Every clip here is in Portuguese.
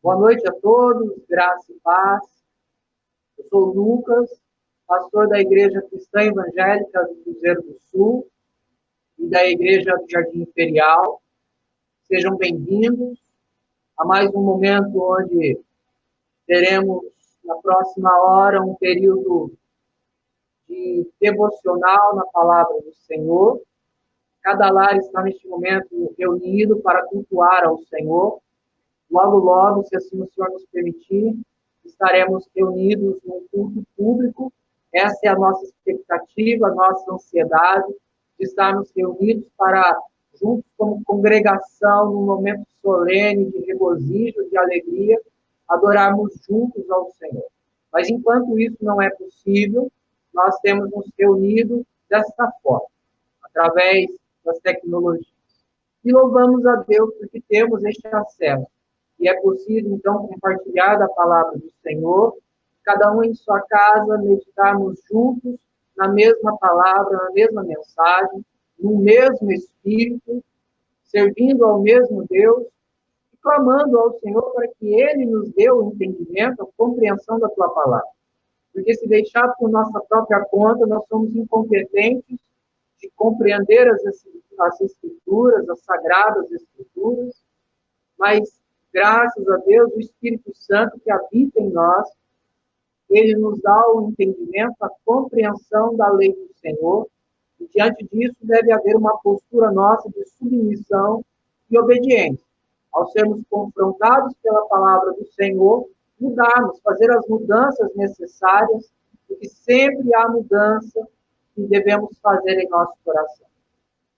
Boa noite a todos, graça e paz. Eu sou o Lucas, pastor da Igreja Cristã Evangélica do Cruzeiro do Sul e da Igreja do Jardim Imperial. Sejam bem-vindos a mais um momento onde teremos, na próxima hora, um período de devocional na Palavra do Senhor. Cada lar está neste momento reunido para cultuar ao Senhor. Logo, logo, se assim o Senhor nos permitir, estaremos reunidos num culto público. Essa é a nossa expectativa, a nossa ansiedade, de estarmos reunidos para, juntos como congregação, num momento solene de regozijo, de alegria, adorarmos juntos ao Senhor. Mas enquanto isso não é possível, nós temos nos reunido desta forma, através das tecnologias. E louvamos a Deus porque temos este acesso. E é possível, então, compartilhar da palavra do Senhor, cada um em sua casa, meditarmos juntos na mesma palavra, na mesma mensagem, no mesmo Espírito, servindo ao mesmo Deus, e clamando ao Senhor para que Ele nos dê o entendimento, a compreensão da tua palavra. Porque se deixar por nossa própria conta, nós somos incompetentes de compreender as Escrituras, as Sagradas Escrituras, mas graças a Deus, o Espírito Santo que habita em nós, ele nos dá o entendimento, a compreensão da lei do Senhor, e diante disso deve haver uma postura nossa de submissão e obediência. Ao sermos confrontados pela palavra do Senhor, mudarmos, fazer as mudanças necessárias, porque sempre há mudança que devemos fazer em nosso coração.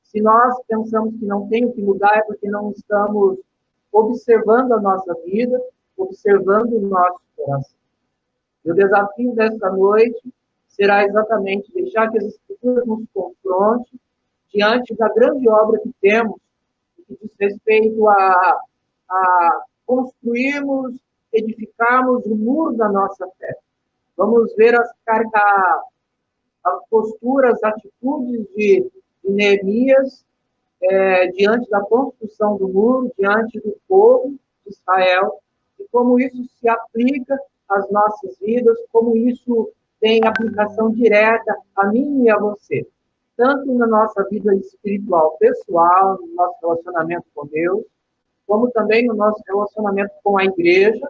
Se nós pensamos que não tem o que mudar, é porque não estamos observando a nossa vida, observando o nosso coração. E o desafio desta noite será exatamente deixar que as Escrituras nos confrontem diante da grande obra que temos, que diz respeito a construirmos, edificarmos o muro da nossa fé. Vamos ver as posturas, as atitudes de Neemias, diante da construção do muro, diante do povo de Israel, e como isso se aplica às nossas vidas, como isso tem aplicação direta a mim e a você, tanto na nossa vida espiritual pessoal, no nosso relacionamento com Deus, como também no nosso relacionamento com a igreja,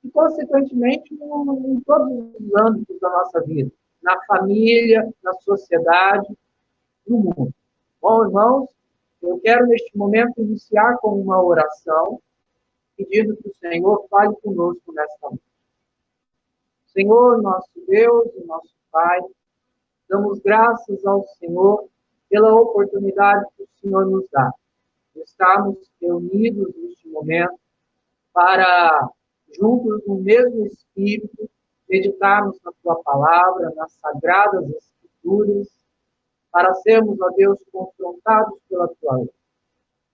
e, consequentemente, em todos os âmbitos da nossa vida, na família, na sociedade, no mundo. Bom, irmãos, eu quero, neste momento, iniciar com uma oração, pedindo que o Senhor fale conosco nesta noite. Senhor, nosso Deus e nosso Pai, damos graças ao Senhor pela oportunidade que o Senhor nos dá de estarmos reunidos neste momento para, juntos no mesmo Espírito, meditarmos na Tua Palavra, nas Sagradas Escrituras, para sermos, ó Deus, confrontados pela Tua lei.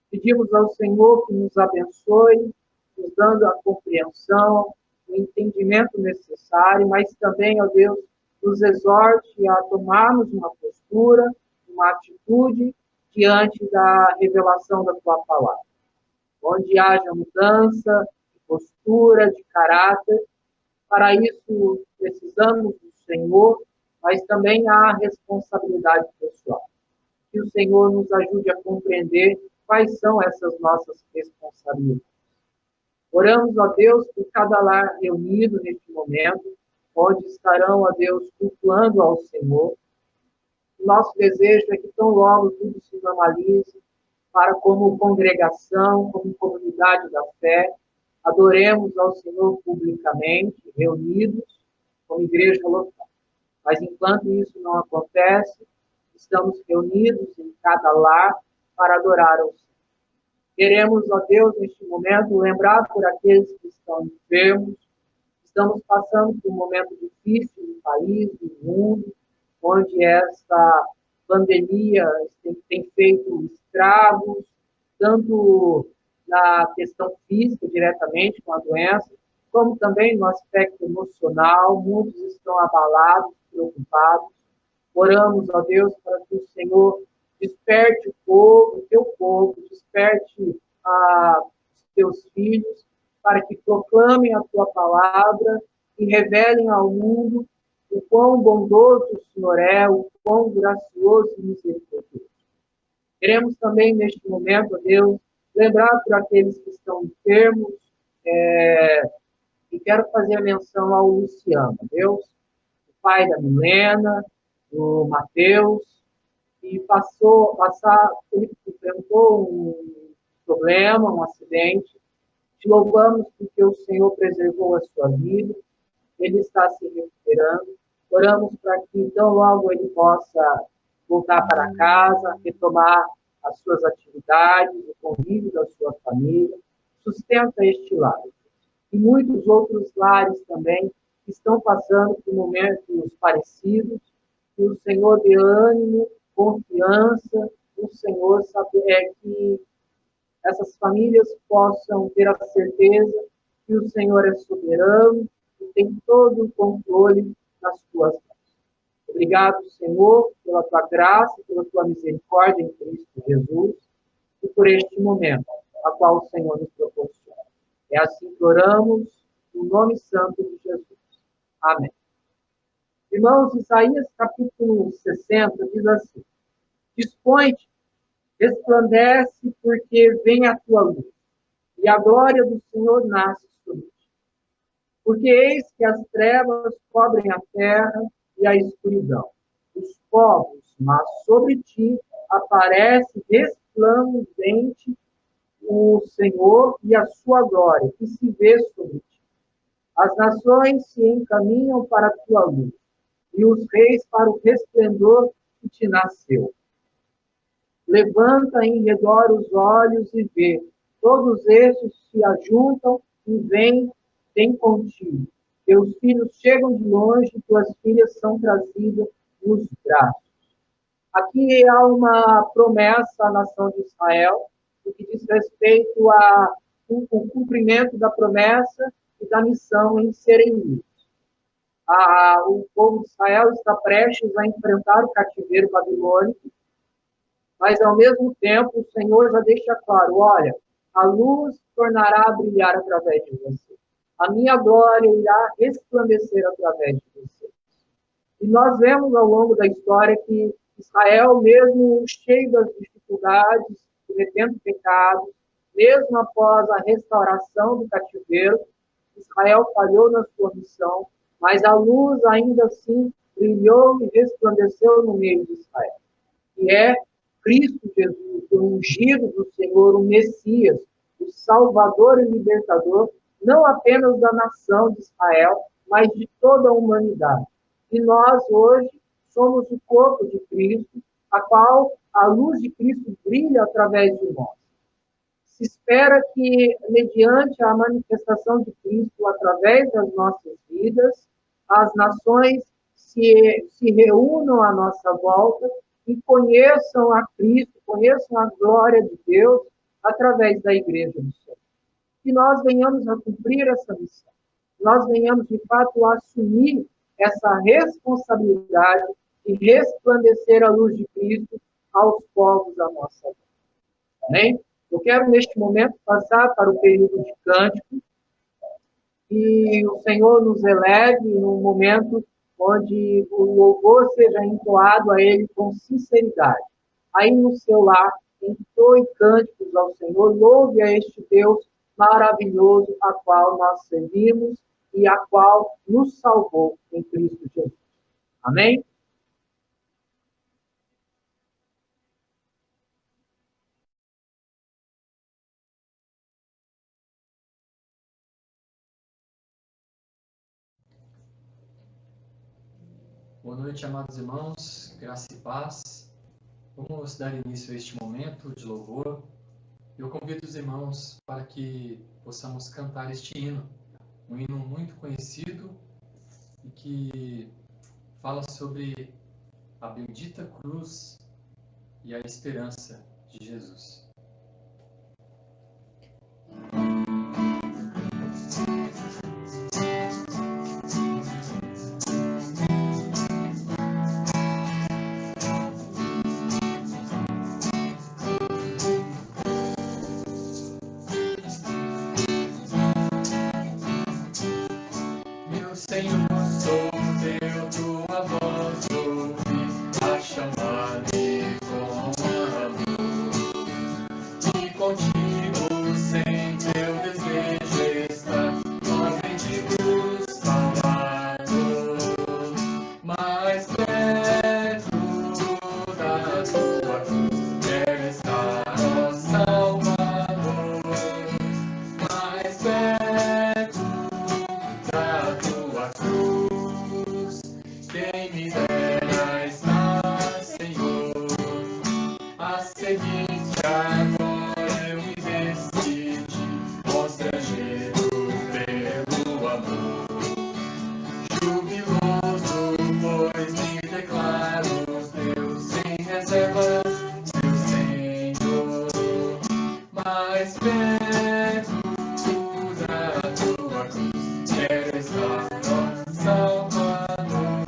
Pedimos ao Senhor que nos abençoe, nos dando a compreensão, o entendimento necessário, mas também, ó Deus, nos exorte a tomarmos uma postura, uma atitude diante da revelação da Tua palavra. Onde haja mudança de postura, de caráter, para isso precisamos do Senhor, mas também há responsabilidade pessoal. Que o Senhor nos ajude a compreender quais são essas nossas responsabilidades. Oramos a Deus por cada lar reunido neste momento, onde estarão, a Deus, cultuando ao Senhor. Nosso desejo é que tão logo tudo se normalize, para como congregação, como comunidade da fé, adoremos ao Senhor publicamente, reunidos, como igreja local. Mas enquanto isso não acontece, estamos reunidos em cada lar para adorar ao Senhor. Queremos, ó Deus, neste momento, lembrar por aqueles que estão enfermos. Estamos passando por um momento difícil no país, no mundo, onde essa pandemia tem feito estragos, tanto na questão física, diretamente com a doença, como também no aspecto emocional. Muitos estão abalados, preocupados. Oramos, ó Deus, para que o Senhor desperte o povo, o teu povo, desperte os teus filhos, para que proclamem a tua palavra e revelem ao mundo o quão bondoso o Senhor é, o quão gracioso e misericordioso. Queremos também, neste momento, Deus, lembrar por aqueles que estão enfermos, e quero fazer menção ao Luciano, Deus, o pai da Milena, do Mateus, e ele enfrentou um problema, um acidente. Te louvamos porque o Senhor preservou a sua vida, ele está se recuperando. Oramos para que tão logo ele possa voltar para casa, retomar as suas atividades, o convívio da sua família. Sustenta este lar. E muitos outros lares também que estão passando por momentos parecidos. Que o Senhor dê ânimo, confiança, o Senhor saber que essas famílias possam ter a certeza que o Senhor é soberano e tem todo o controle nas suas mãos. Obrigado, Senhor, pela tua graça, pela tua misericórdia em Cristo Jesus e por este momento, a qual o Senhor nos proporciona. É assim que oramos, no nome santo de Jesus. Amém. Irmãos, Isaías capítulo 60 diz assim: Dispõe-te, resplandece, porque vem a tua luz, e a glória do Senhor nasce sobre ti. Porque eis que as trevas cobrem a terra e a escuridão, os povos, mas sobre ti aparece resplandente o Senhor e a sua glória, que se vê sobre ti. As nações se encaminham para a tua luz, e os reis para o resplendor que te nasceu. Levanta em redor os olhos e vê, todos estes se ajuntam e vêm contigo. Teus filhos chegam de longe, tuas filhas são trazidas nos braços. Aqui há uma promessa à nação de Israel, no que diz respeito ao cumprimento da promessa e da missão em serem livres. O povo de Israel está prestes a enfrentar o cativeiro babilônico, mas ao mesmo tempo o Senhor já deixa claro: olha, a luz tornará a brilhar através de você. A minha glória irá resplandecer através de você. E nós vemos ao longo da história que Israel, mesmo cheio das dificuldades, cometendo pecados, mesmo após a restauração do cativeiro, Israel falhou na sua missão, mas a luz ainda assim brilhou e resplandeceu no meio de Israel. E é Cristo Jesus, o ungido do Senhor, o Messias, o Salvador e Libertador, não apenas da nação de Israel, mas de toda a humanidade. E nós, hoje, somos o corpo de Cristo, a qual a luz de Cristo brilha através de nós. Se espera que, mediante a manifestação de Cristo através das nossas vidas, as nações se reúnam à nossa volta e conheçam a Cristo, conheçam a glória de Deus através da Igreja do Senhor. Que nós venhamos a cumprir essa missão. Nós venhamos, de fato, a assumir essa responsabilidade de resplandecer a luz de Cristo aos povos à nossa volta. Amém? Eu quero, neste momento, passar para o período de cântico e o Senhor nos eleve num momento onde o louvor seja entoado a Ele com sinceridade. Aí no seu lar, entoe cânticos ao Senhor, louve a este Deus maravilhoso, a qual nós servimos e a qual nos salvou em Cristo Jesus. Amém? Boa noite, amados irmãos, graça e paz. Vamos dar início a este momento de louvor. Eu convido os irmãos para que possamos cantar este hino, um hino muito conhecido e que fala sobre a bendita cruz e a esperança de Jesus. Quem me dera estar, Senhor, a seguir-te agora eu me decidi, constrangido pelo amor. Jubiloso, pois me declaro Deus sem reservas, seu Senhor, mais perto da tua cruz, quero estar, ó Salvador,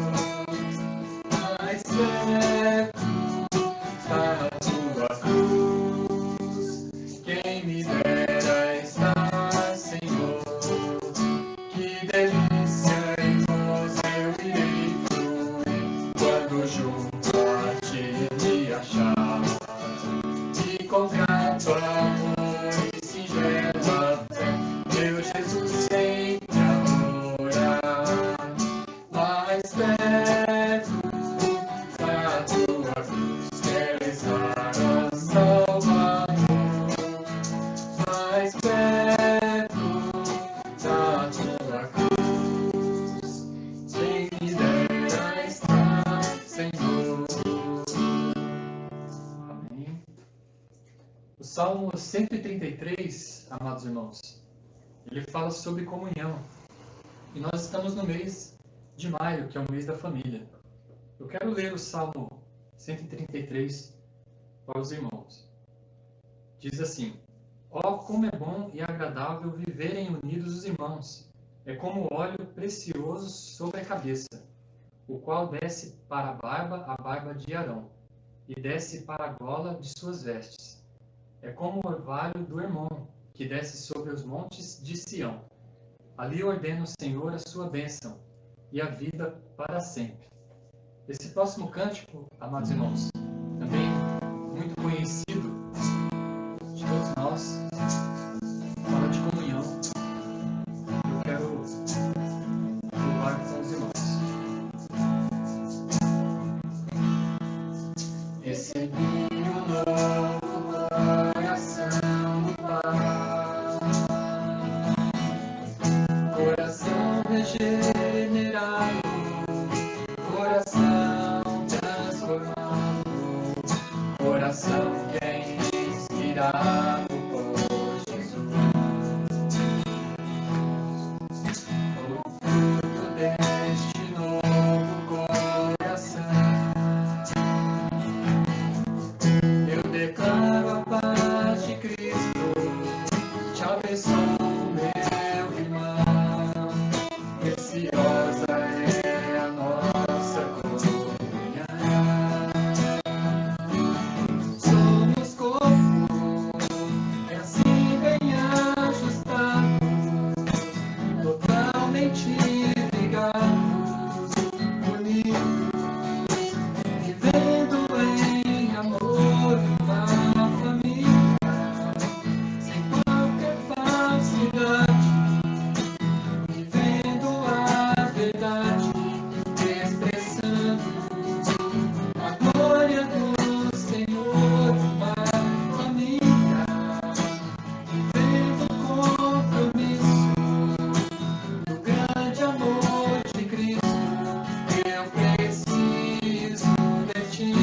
mais perto da tua cruz. Quem me dera estar, Senhor, que delícia em vós eu irei fluir, quando junto a ti me achar, e com grato amor e singela fé, meu Jesus sempre adorar, mais perto da tua cruz, quero estar, ó Salvador, mais perto da tua cruz. Quem me dera estar, Senhor. Amém. O Salmo 133, amados irmãos, ele fala sobre comunhão. E nós estamos no mês de maio, que é o mês da família. Eu quero ler o Salmo 133 para os irmãos. Diz assim: ó, como é bom e agradável viverem unidos os irmãos. É como óleo precioso sobre a cabeça, o qual desce para a barba de Arão, e desce para a gola de suas vestes. É como o orvalho do Hermon, que desce sobre os montes de Sião. Ali ordena o Senhor a sua bênção, e a vida para sempre. Esse próximo cântico, amados irmãos, também muito conhecido de todos nós, fala de comunhão. Eu quero louvar com os irmãos. Recebi um novo coração do Pai, coração regenerado, coração transformado, coração que é inspirado por Jesus. O fruto deste novo coração, eu declaro a paz de Cristo, te abençoo, meu irmão, preciosa é a nossa comunhão. Somos corpo, é assim bem ajustado, totalmente ligados, unidos, vivendo em amor, uma família, sem qualquer falsidade, vivendo a verdade, expressando a glória do Senhor, uma família, vivendo o compromisso do grande amor de Cristo. Eu preciso de ti,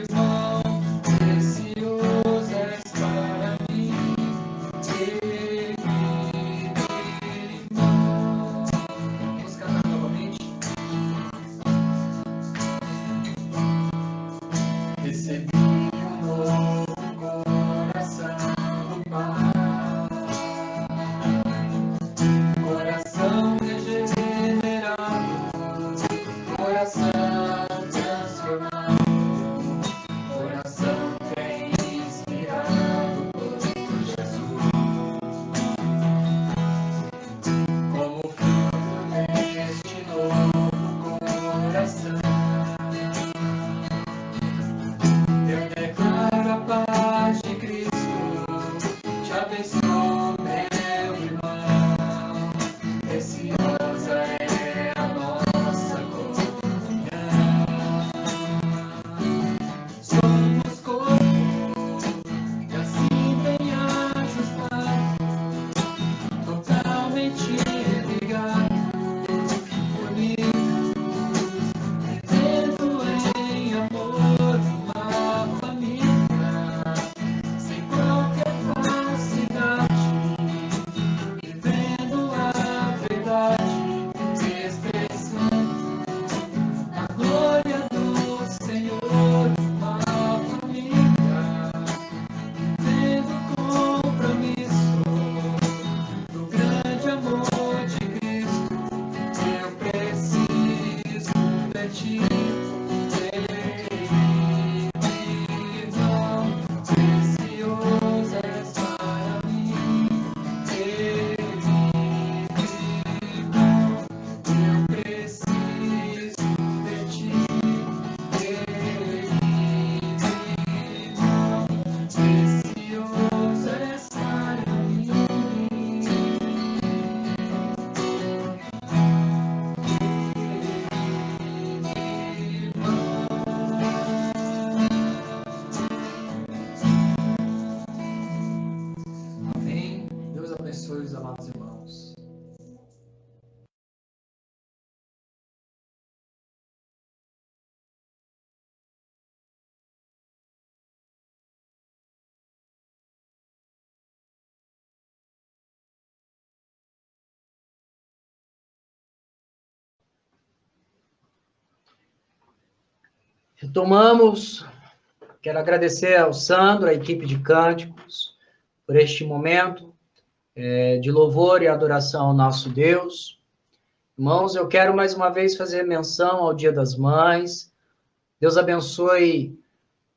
irmão, precioso és para mim, irmão. Vamos cantar novamente. Recebi um novo coração do Pai, coração regenerado, coração transformado, coração que é inspirado por Jesus. Como fruto deste novo coração, eu declaro a paz de Cristo, te abençoo, meu irmão, preciosa é a nossa comunhão. Somos corpo, e assim bem ajustado, totalmente ligado, Retomamos. Quero agradecer ao Sandro, à equipe de cânticos, por este momento de louvor e adoração ao nosso Deus. Irmãos, eu quero mais uma vez fazer menção ao Dia das Mães. Deus abençoe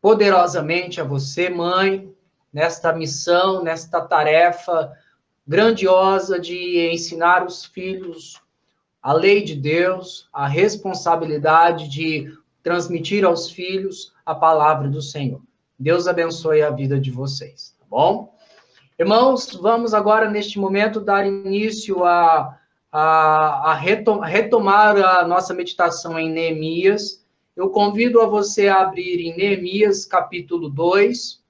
poderosamente a você, mãe, nesta missão, nesta tarefa grandiosa de ensinar os filhos a lei de Deus, a responsabilidade de transmitir aos filhos a palavra do Senhor. Deus abençoe a vida de vocês, tá bom? Irmãos, vamos agora, neste momento, dar início a retomar a nossa meditação em Neemias. Eu convido a você a abrir em Neemias, capítulo 2.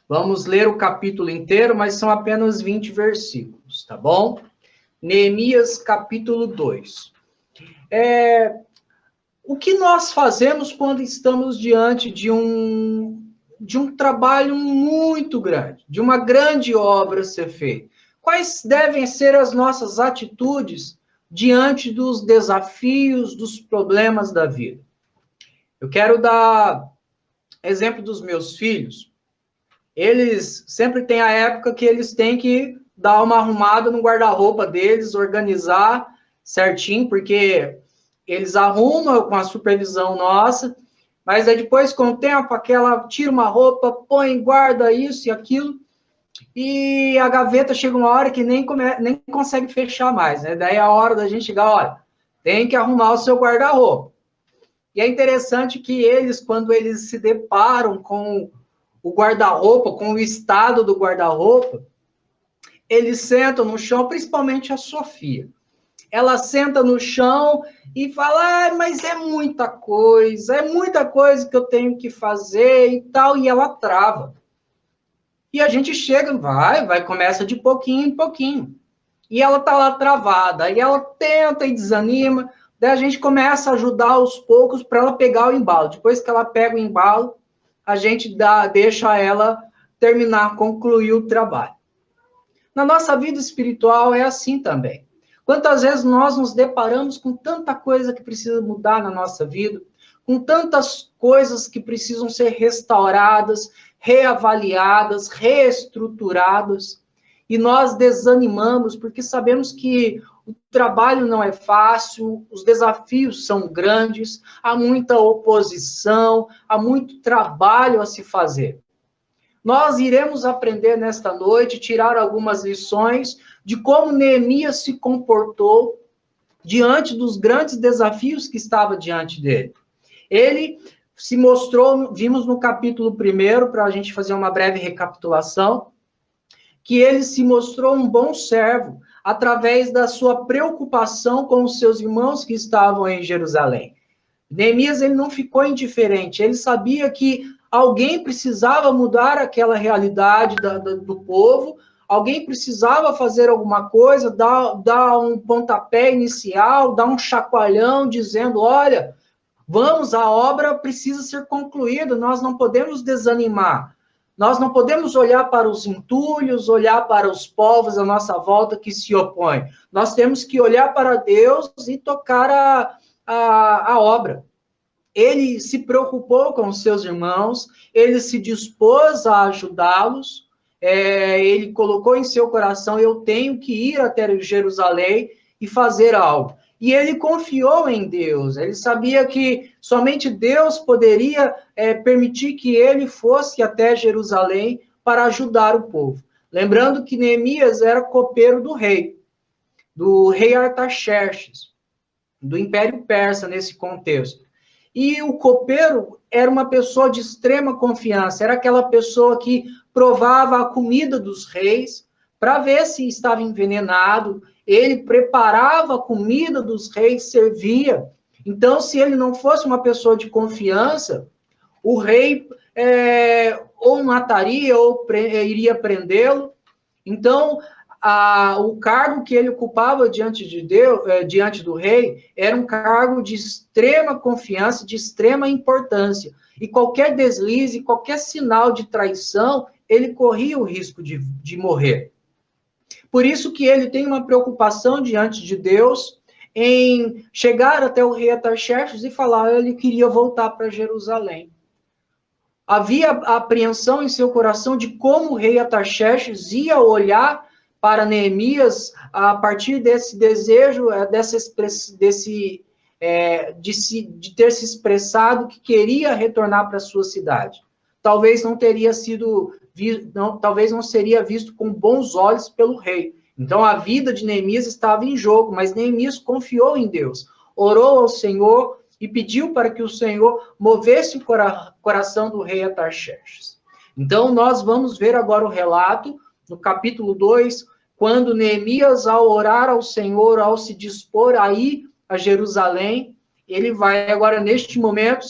Vamos ler o capítulo inteiro, mas são apenas 20 versículos, tá bom? Neemias, capítulo 2. O que nós fazemos quando estamos diante de um trabalho muito grande, de uma grande obra a ser feita? Quais devem ser as nossas atitudes diante dos desafios, dos problemas da vida? Eu quero dar exemplo dos meus filhos. Eles sempre têm a época que eles têm que dar uma arrumada no guarda-roupa deles, organizar certinho, porque eles arrumam com a supervisão nossa, mas aí depois, com o tempo, tira uma roupa, põe, guarda isso e aquilo, e a gaveta chega uma hora que nem consegue fechar mais, né? Daí é a hora da gente chegar, olha, tem que arrumar o seu guarda-roupa. E é interessante que eles, quando eles se deparam com o guarda-roupa, com o estado do guarda-roupa, eles sentam no chão, principalmente a Sofia. Ela senta no chão e fala, mas é muita coisa que eu tenho que fazer e tal, e ela trava. E a gente chega, começa de pouquinho em pouquinho. E ela tá lá travada, e ela tenta e desanima, daí a gente começa a ajudar aos poucos para ela pegar o embalo. Depois que ela pega o embalo, a gente deixa ela concluir o trabalho. Na nossa vida espiritual é assim também. Quantas vezes nós nos deparamos com tanta coisa que precisa mudar na nossa vida, com tantas coisas que precisam ser restauradas, reavaliadas, reestruturadas, e nós desanimamos porque sabemos que o trabalho não é fácil, os desafios são grandes, há muita oposição, há muito trabalho a se fazer. Nós iremos aprender nesta noite, tirar algumas lições de como Neemias se comportou diante dos grandes desafios que estavam diante dele. Ele se mostrou, vimos no capítulo 1, para a gente fazer uma breve recapitulação, que ele se mostrou um bom servo, através da sua preocupação com os seus irmãos que estavam em Jerusalém. Neemias, ele não ficou indiferente, ele sabia que alguém precisava mudar aquela realidade do povo, alguém precisava fazer alguma coisa, dar um pontapé inicial, dar um chacoalhão, dizendo, olha, a obra precisa ser concluída, nós não podemos desanimar, nós não podemos olhar para os entulhos, olhar para os povos à nossa volta que se opõem, nós temos que olhar para Deus e tocar a obra. Ele se preocupou com os seus irmãos, ele se dispôs a ajudá-los, ele colocou em seu coração, eu tenho que ir até Jerusalém e fazer algo. E ele confiou em Deus, ele sabia que somente Deus poderia permitir que ele fosse até Jerusalém para ajudar o povo. Lembrando que Neemias era copeiro do rei Artaxerxes, do Império Persa nesse contexto. E o copeiro era uma pessoa de extrema confiança, era aquela pessoa que provava a comida dos reis para ver se estava envenenado, ele preparava a comida dos reis, servia. Então, se ele não fosse uma pessoa de confiança, o rei ou mataria ou iria prendê-lo. Então, o cargo que ele ocupava diante do rei, era um cargo de extrema confiança, de extrema importância. E qualquer deslize, qualquer sinal de traição, ele corria o risco de morrer. Por isso que ele tem uma preocupação diante de Deus em chegar até o rei Artaxerxes e falar que ele queria voltar para Jerusalém. Havia apreensão em seu coração de como o rei Artaxerxes ia olhar para Neemias a partir desse desejo, de ter se expressado que queria retornar para a sua cidade. Talvez não seria visto com bons olhos pelo rei. Então a vida de Neemias estava em jogo, mas Neemias confiou em Deus, orou ao Senhor e pediu para que o Senhor movesse o coração do rei Artaxerxes. Então nós vamos ver agora o relato no capítulo 2, quando Neemias, ao orar ao Senhor, ao se dispor a ir a Jerusalém, ele vai agora, neste momento,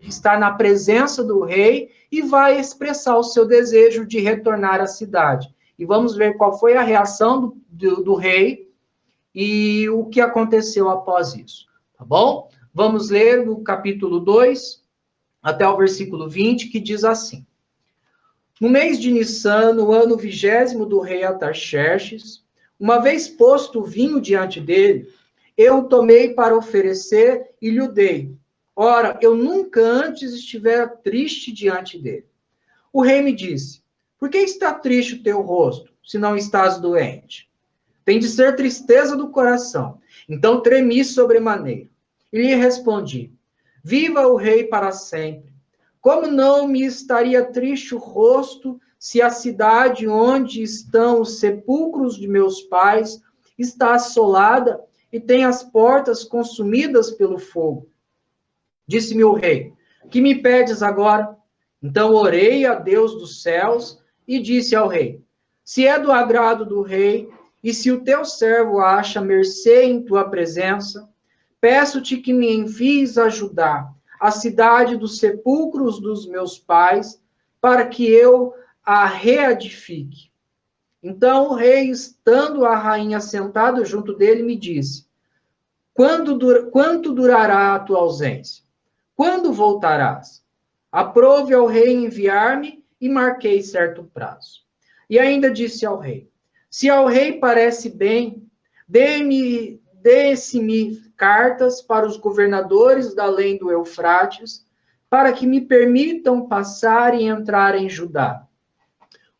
estar na presença do rei e vai expressar o seu desejo de retornar à cidade. E vamos ver qual foi a reação do rei e o que aconteceu após isso. Tá bom? Vamos ler no capítulo 2, até o versículo 20, que diz assim: No mês de Nissan, no ano 20º do rei Artaxerxes, uma vez posto o vinho diante dele, eu o tomei para oferecer e lhe o dei. Ora, eu nunca antes estivera triste diante dele. O rei me disse: Por que está triste o teu rosto, se não estás doente? Tem de ser tristeza do coração. Então tremi sobremaneira. E lhe respondi: Viva o rei para sempre. Como não me estaria triste o rosto se a cidade onde estão os sepulcros de meus pais está assolada e tem as portas consumidas pelo fogo? Disse-me o rei: Que me pedes agora? Então orei a Deus dos céus e disse ao rei: Se é do agrado do rei, e se o teu servo acha mercê em tua presença, peço-te que me envies ajudar a cidade dos sepulcros dos meus pais, para que eu a reedifique. Então o rei, estando a rainha sentada junto dele, me disse: Quanto durará a tua ausência? Quando voltarás? Aprove ao rei enviar-me e marquei certo prazo. E ainda disse ao rei: Se ao rei parece bem, dê-se-me cartas para os governadores da além do Eufrates, para que me permitam passar e entrar em Judá.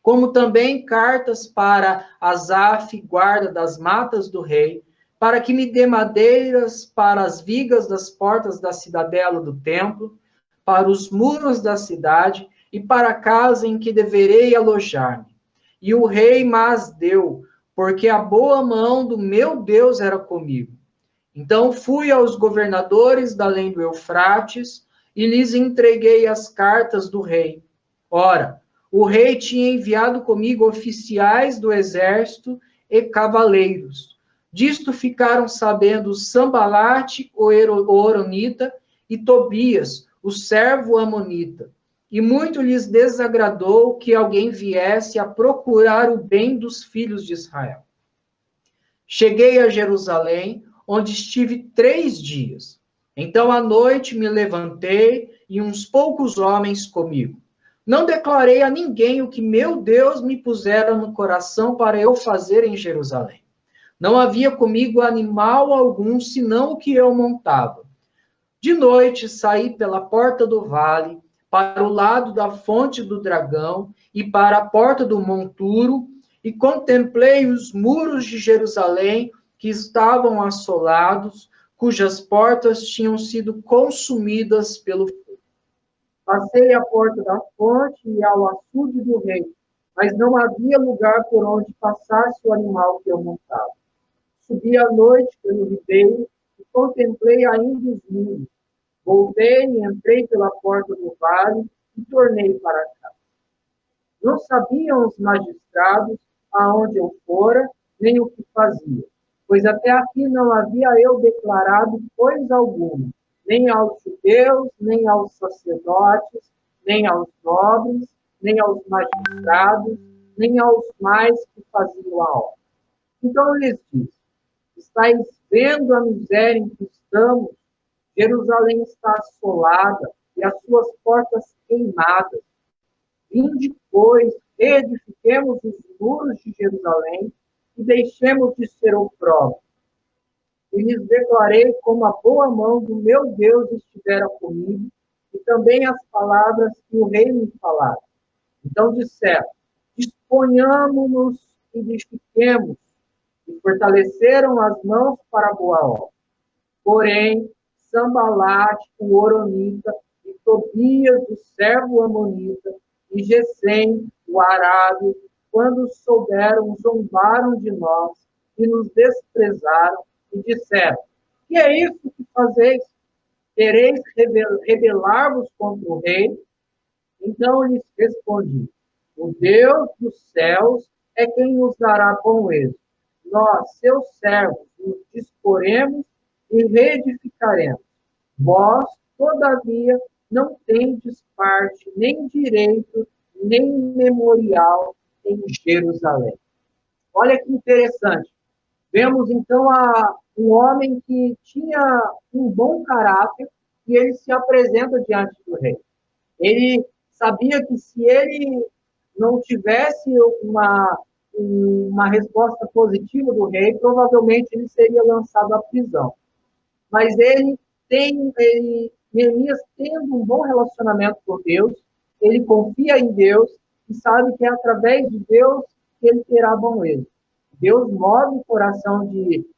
Como também cartas para Asaf, guarda das matas do rei, para que me dê madeiras para as vigas das portas da cidadela do templo, para os muros da cidade e para a casa em que deverei alojar-me. E o rei mas deu, porque a boa mão do meu Deus era comigo. Então fui aos governadores da além do Eufrates e lhes entreguei as cartas do rei. Ora, o rei tinha enviado comigo oficiais do exército e cavaleiros. Disto ficaram sabendo Sambalate, o Horonita, e Tobias, o servo amonita. E muito lhes desagradou que alguém viesse a procurar o bem dos filhos de Israel. Cheguei a Jerusalém, onde estive 3 dias. Então à noite me levantei e uns poucos homens comigo. Não declarei a ninguém o que meu Deus me pusera no coração para eu fazer em Jerusalém. Não havia comigo animal algum, senão o que eu montava. De noite saí pela porta do vale, para o lado da fonte do dragão e para a porta do monturo, e contemplei os muros de Jerusalém que estavam assolados, cujas portas tinham sido consumidas pelo fogo. Passei a porta da fonte e ao açude do rei, mas não havia lugar por onde passasse o animal que eu montava. Subi à noite pelo ribeiro e contemplei ainda os muros. Voltei e entrei pela porta do vale e tornei para cá. Não sabiam os magistrados aonde eu fora, nem o que fazia, pois até aqui não havia eu declarado coisa alguma, nem aos judeus, nem aos sacerdotes, nem aos nobres, nem aos magistrados, nem aos mais que faziam a obra. Então eu lhes disse: Estáis vendo a miséria em que estamos? Jerusalém está assolada e as suas portas queimadas. Vinde, pois, reedifiquemos os muros de Jerusalém e deixemos de ser opróbrios. E e lhes declarei como a boa mão do meu Deus estivera comigo, e também as palavras que o rei me falara. Então disseram, disponhamos-nos e edifiquemos, e fortaleceram as mãos para a boa obra. Porém, Sambalate, o Horonita, e Tobias, o servo Amonita, e Gesem, o arábio, quando souberam, zombaram de nós e nos desprezaram e disseram, que é isso que fazeis? Quereis rebelar-vos contra o rei? Então lhes respondi, o Deus dos céus é quem nos dará bom êxito. Nós, seus servos, nos disporemos e reedificaremos. Vós, todavia, não tendes parte, nem direito, nem memorial em Jerusalém. Olha que interessante. Vemos, então, um homem que tinha um bom caráter e ele se apresenta diante do rei. Ele sabia que se ele não tivesse uma resposta positiva do rei, provavelmente ele seria lançado à prisão. Mas Neemias, tendo um bom relacionamento com Deus, ele confia em Deus e sabe que é através de Deus que ele terá bom êxito. Deus move o coração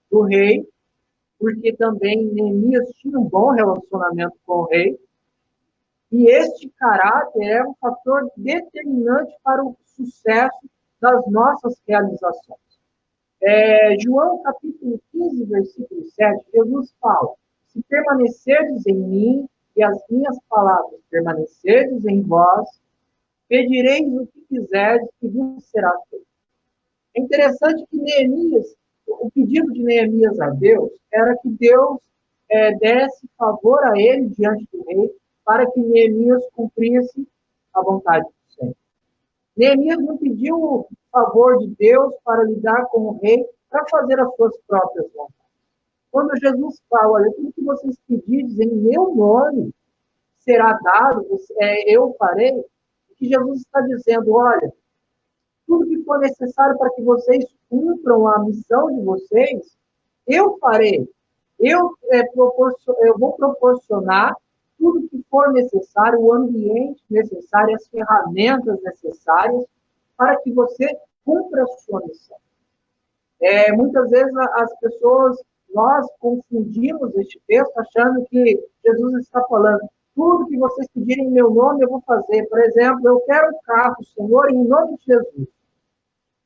do rei, porque também Neemias tinha um bom relacionamento com o rei, e este caráter é um fator determinante para o sucesso das nossas realizações. João capítulo 15, versículo 7, Jesus fala, se permanecerdes em mim e as minhas palavras permanecerdes em vós, pedireis o que quiserdes e vos será feito. É interessante que Neemias, o pedido de Neemias a Deus era que Deus desse favor a ele diante do rei, para que Neemias cumprisse a vontade do Senhor. Neemias não pediu o favor de Deus para lidar com o rei, para fazer as suas próprias vontades. Quando Jesus fala, olha, tudo que vocês pedirem em meu nome será dado, eu farei, o que Jesus está dizendo, olha, tudo que for necessário para que vocês cumpram a missão de vocês, eu farei. Eu vou proporcionar tudo que for necessário, o ambiente necessário, as ferramentas necessárias para que você cumpra a sua missão. Muitas vezes as pessoas, nós confundimos este texto achando que Jesus está falando, tudo que vocês pedirem em meu nome eu vou fazer. Por exemplo, eu quero um carro, Senhor, em nome de Jesus.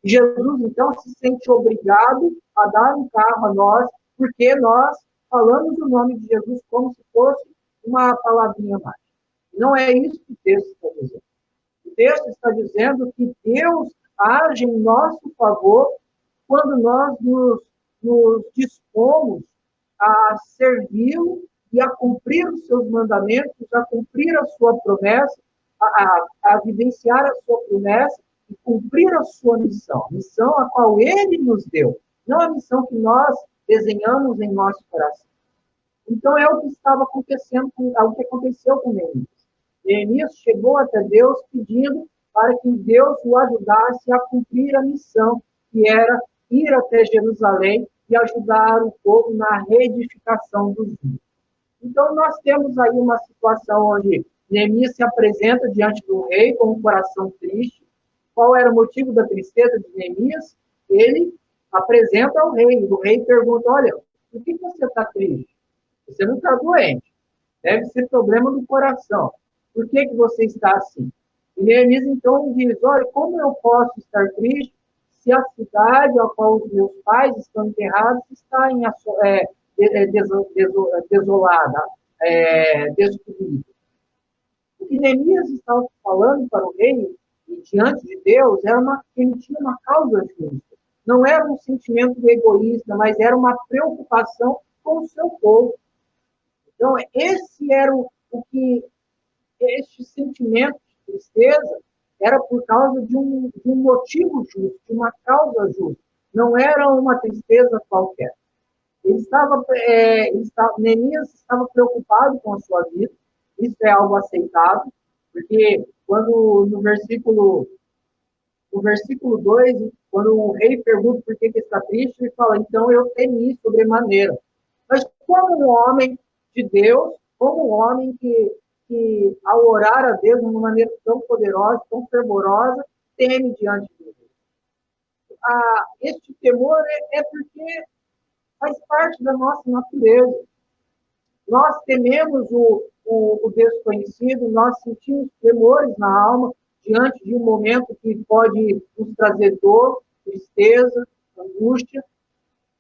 E Jesus, então, se sente obrigado a dar um carro a nós, porque nós falamos o nome de Jesus como se fosse uma palavrinha mais. Não é isso que o texto está dizendo. O texto está dizendo que Deus age em nosso favor quando nós nos dispomos a servi-lo e a cumprir os seus mandamentos, a cumprir a sua promessa, a vivenciar a sua promessa e cumprir a sua missão, a missão a qual ele nos deu, não a missão que nós desenhamos em nosso coração. Então, é o que estava acontecendo, é o que aconteceu com Neemias. Neemias chegou até Deus pedindo para que Deus o ajudasse a cumprir a missão, que era ir até Jerusalém e ajudar o povo na reedificação dos muros. Então, nós temos aí uma situação onde Neemias se apresenta diante do rei com um coração triste. Qual era o motivo da tristeza de Neemias? Ele apresenta ao rei. O rei pergunta, olha, por que você está triste? Você não está doente. Deve ser problema do coração. Por que você está assim? E Neemias, então, diz, olha, como eu posso estar triste se a cidade a qual os meus pais estão enterrados está desolada, destruída? O que Neemias estava falando para o rei, e diante de Deus, ele tinha uma causa justa. Não era um sentimento egoísta, mas era uma preocupação com o seu povo. Então, esse era este sentimento de tristeza era por causa de um motivo justo, de uma causa justa. Não era uma tristeza qualquer. Neemias estava preocupado com a sua vida, isso é algo aceitável, porque quando no versículo 2, quando o rei pergunta por que está triste, ele fala, então eu temi sobremaneira. como um homem de Deus, como um homem que ao orar a Deus de uma maneira tão poderosa, tão fervorosa, teme diante de Deus. Este temor é porque faz parte da nossa natureza. Nós tememos o desconhecido, nós sentimos tremores na alma diante de um momento que pode nos trazer dor, tristeza, angústia.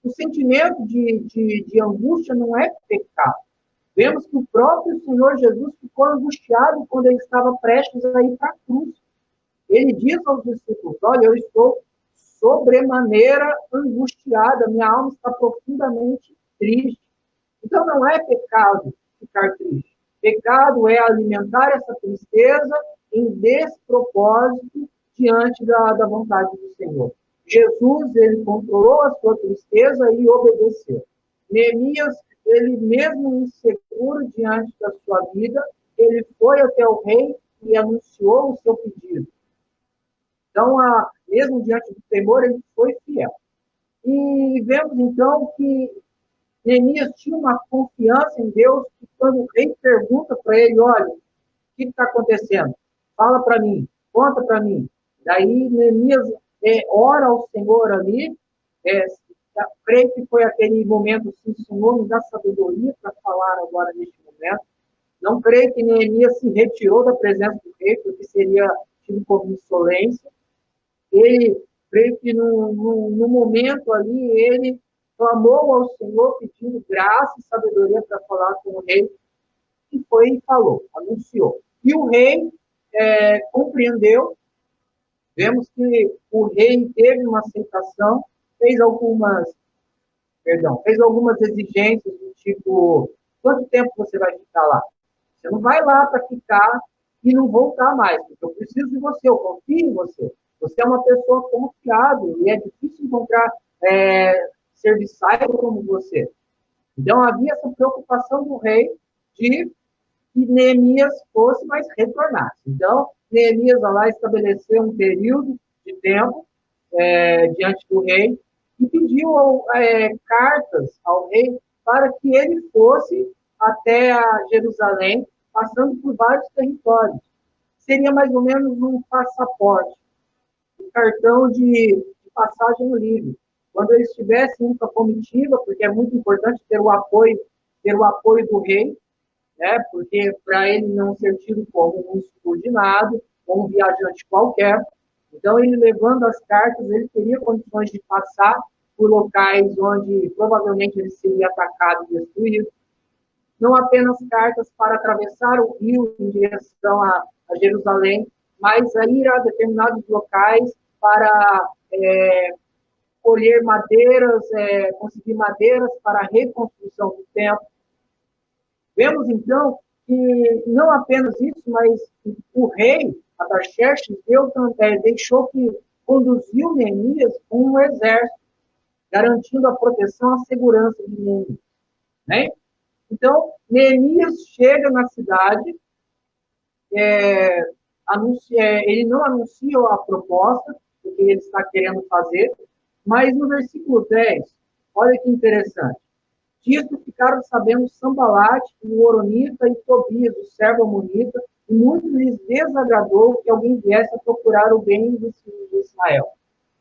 O sentimento de angústia não é pecado. Vemos que o próprio Senhor Jesus ficou angustiado quando ele estava prestes a ir para a cruz. Ele diz aos discípulos: olha, eu estou sobremaneira angustiada, minha alma está profundamente triste. Então, não é pecado ficar triste. Pecado é alimentar essa tristeza em despropósito diante da vontade do Senhor. Jesus, ele controlou a sua tristeza e obedeceu. Neemias, ele mesmo inseguro diante da sua vida, ele foi até o rei e anunciou o seu pedido. Então, mesmo diante do temor, ele foi fiel. E vemos, então, que Neemias tinha uma confiança em Deus, que quando o rei pergunta para ele, olha, o que está acontecendo? Fala para mim, conta para mim. Daí Neemias ora ao Senhor ali, creio que foi aquele momento assim, Senhor, me dá sabedoria para falar agora neste momento. Não creio que Neemias se retirou da presença do rei, porque seria tido como insolência. Ele, creio que no momento ali, ele clamou ao Senhor, pedindo graça e sabedoria para falar com o rei, e foi e falou, anunciou. E o rei compreendeu. Vemos que o rei teve uma aceitação, fez algumas exigências do tipo, quanto tempo você vai ficar lá? Você não vai lá para ficar e não voltar mais, porque eu preciso de você, eu confio em você. Você é uma pessoa confiável e é difícil encontrar serviçais como você. Então, havia essa preocupação do rei de que Neemias fosse, mas retornasse. Então, Neemias lá estabeleceu um período de tempo diante do rei e pediu cartas ao rei para que ele fosse até a Jerusalém, passando por vários territórios. Seria mais ou menos um passaporte, um cartão de passagem livre. Quando eles estivessem indo para a comitiva, porque é muito importante ter o apoio do rei, né? Porque para ele não ser tido como um subordinado, como um viajante qualquer. Então, ele levando as cartas, ele teria condições de passar por locais onde provavelmente ele seria atacado e destruído. Não apenas cartas para atravessar o rio em direção a Jerusalém, mas a ir a determinados locais para colher madeiras, conseguir madeiras para a reconstrução do templo. Vemos, então, que não apenas isso, mas o rei, Artaxerxes, deixou que conduziu Neemias com um exército, garantindo a proteção e a segurança de Neemias. Né? Então, Neemias chega na cidade, ele não anuncia a proposta, do que ele está querendo fazer, mas no versículo 10, olha que interessante. Disso ficaram sabendo Sambalate, o Horonita e Tobias, o servo amonita, e muito lhes desagradou que alguém viesse a procurar o bem dos filhos de Israel.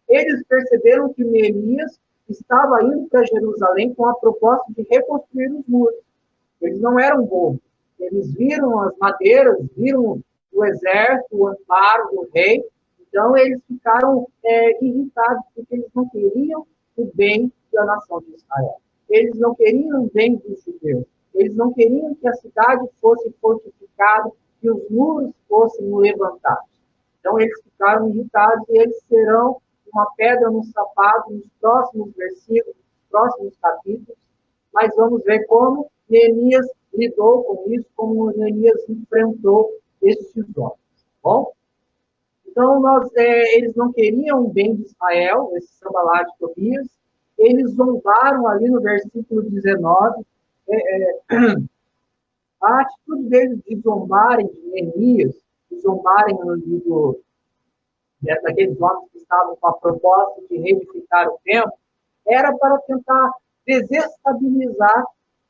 Eles perceberam que Neemias estava indo para Jerusalém com a proposta de reconstruir os muros. Eles não eram bobos. Eles viram as madeiras, viram o exército, o amparo do rei. Então, eles ficaram irritados, porque eles não queriam o bem da nação de Israel. Eles não queriam o bem dos judeus. Eles não queriam que a cidade fosse fortificada, que os muros fossem levantados. Então, eles ficaram irritados e eles serão uma pedra no sapato nos próximos versículos, nos próximos capítulos. Mas vamos ver como Neemias lidou com isso, como Neemias enfrentou esses homens. Bom? Então, eles não queriam o bem de Israel, esse Sambalate e Tobias. Eles zombaram ali no versículo 19. A atitude deles de zombarem de Neemias, de zombarem daqueles homens que estavam com a proposta de reedificar o templo, era para tentar desestabilizar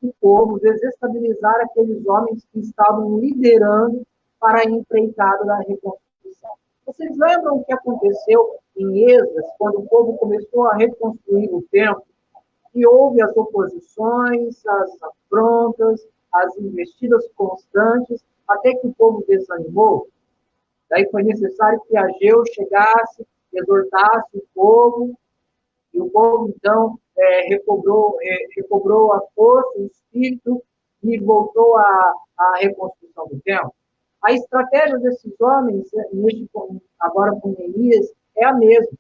o povo, desestabilizar aqueles homens que estavam liderando para a empreitada da reconstrução. Vocês lembram o que aconteceu em Esdras, quando o povo começou a reconstruir o templo? E houve as oposições, as afrontas, as investidas constantes, até que o povo desanimou. Daí foi necessário que Ageu chegasse, exortasse o povo, e o povo, então, recobrou a força, o espírito, e voltou à reconstrução do templo. A estratégia desses homens, agora com Neemias, é a mesma.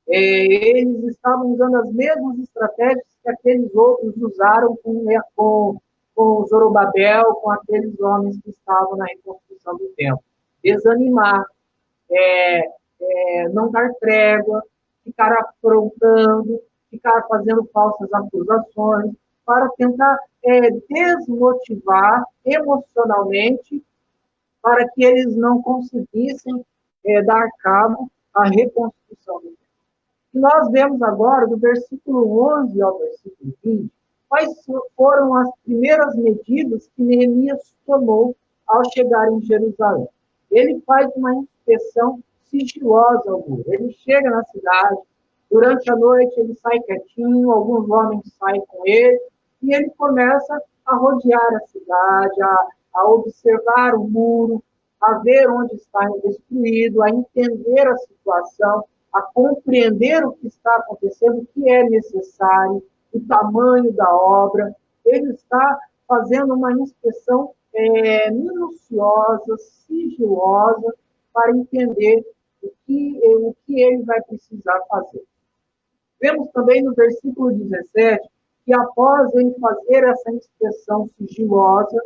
Eles estavam usando as mesmas estratégias que aqueles outros usaram com Zorobabel, com aqueles homens que estavam na reconstrução do templo. Desanimar, não dar trégua, ficar afrontando, ficar fazendo falsas acusações, para tentar desmotivar emocionalmente, para que eles não conseguissem dar cabo à reconstrução do templo. E nós vemos agora, do versículo 11 ao versículo 20, quais foram as primeiras medidas que Neemias tomou ao chegar em Jerusalém. Ele faz uma inspeção sigilosa ao muro. Ele chega na cidade, durante a noite ele sai quietinho, alguns homens saem com ele, e ele começa a rodear a cidade, a observar o muro, a ver onde está destruído, a entender a situação, a compreender o que está acontecendo, o que é necessário, o tamanho da obra. Ele está fazendo uma inspeção minuciosa, sigilosa, para entender o que ele vai precisar fazer. Vemos também no versículo 17, que após ele fazer essa inspeção sigilosa,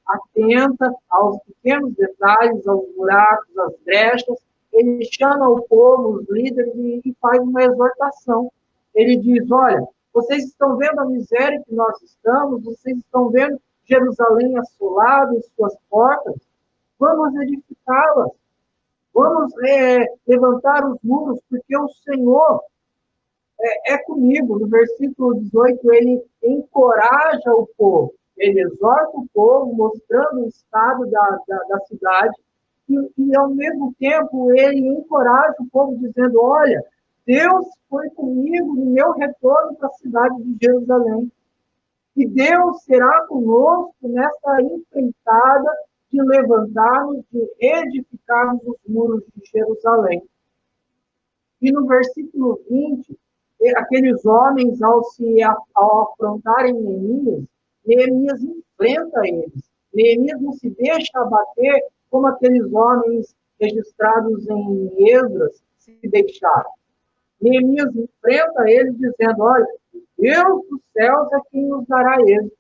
atenta aos pequenos detalhes, aos buracos, às brechas, ele chama o povo, os líderes, e faz uma exortação. Ele diz, olha, vocês estão vendo a miséria que nós estamos, vocês estão vendo Jerusalém assolada, as suas portas, vamos edificá-las, vamos levantar os muros, porque o Senhor é comigo. No versículo 18, ele encoraja o povo, ele exorta o povo, mostrando o estado da cidade, e ao mesmo tempo ele encoraja o povo, dizendo, olha, Deus foi comigo no meu retorno para a cidade de Jerusalém. E Deus será conosco nessa empreitada de levantarmos, de edificarmos os muros de Jerusalém. E no versículo 20, aqueles homens, ao afrontarem Neemias enfrenta eles. Neemias não se deixa abater como aqueles homens registrados em Esdras se deixaram. Neemias enfrenta eles dizendo, olha, Deus dos céus é quem nos dará êxito.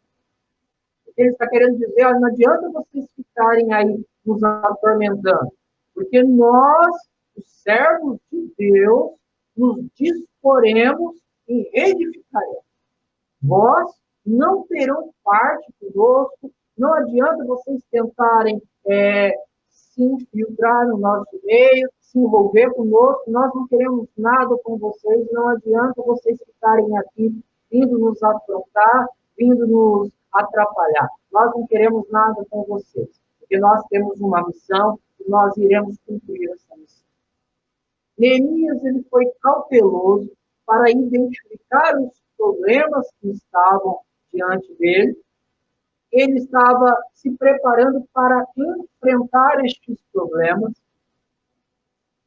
Ele está querendo dizer, olha, não adianta vocês ficarem aí nos atormentando, porque nós, os servos de Deus, nos disporemos e edificaremos. Vós não terão parte conosco, não adianta vocês tentarem se infiltrar no nosso meio, se envolver conosco, nós não queremos nada com vocês, não adianta vocês ficarem aqui vindo nos afrontar, vindo nos atrapalhar. Nós não queremos nada com vocês, porque nós temos uma missão e nós iremos cumprir essa missão. Neemias, ele foi cauteloso para identificar os problemas que estavam diante dele. Ele estava se preparando para enfrentar estes problemas.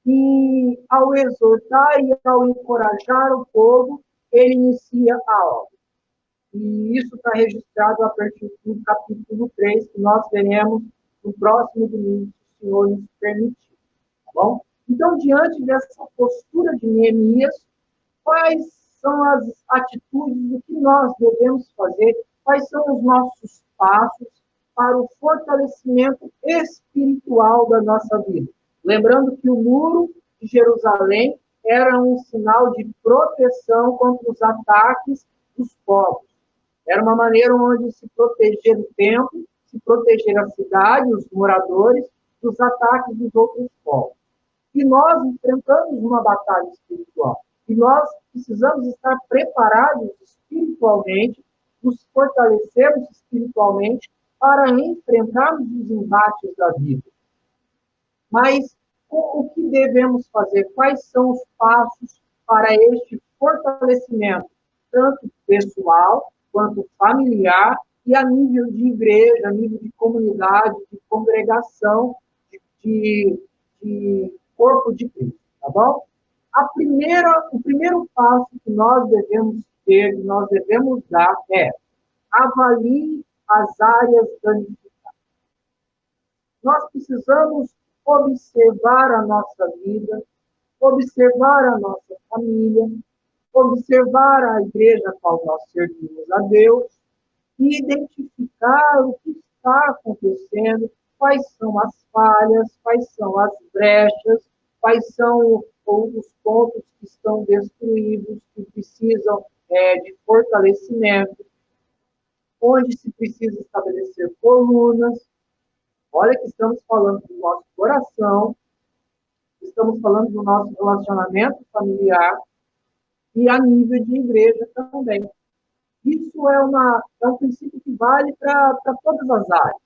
E ao exortar e ao encorajar o povo, ele inicia a obra. E isso está registrado a partir do capítulo 3, que nós veremos no próximo domingo, se o Senhor nos permitir. Tá bom? Então, diante dessa postura de Neemias, quais são as atitudes do que nós devemos fazer? Quais são os nossos passos para o fortalecimento espiritual da nossa vida? Lembrando que o muro de Jerusalém era um sinal de proteção contra os ataques dos povos. Era uma maneira onde se proteger o templo, se proteger a cidade, os moradores, dos ataques dos outros povos. E nós enfrentamos uma batalha espiritual. E nós precisamos estar preparados espiritualmente nos fortalecemos espiritualmente para enfrentarmos os embates da vida. Mas o que devemos fazer? Quais são os passos para este fortalecimento, tanto pessoal quanto familiar e a nível de igreja, a nível de comunidade, de congregação, de corpo de Cristo, tá bom? O primeiro passo que nós devemos ter, que nós devemos dar é avalie as áreas danificadas. Nós precisamos observar a nossa vida, observar a nossa família, observar a igreja a qual nós servimos a Deus e identificar o que está acontecendo, quais são as falhas, quais são as brechas, quais são os pontos que estão destruídos, que precisam de fortalecimento, onde se precisa estabelecer colunas. Olha que estamos falando do nosso coração, estamos falando do nosso relacionamento familiar e a nível de igreja também. Isso é um princípio que vale para todas as áreas.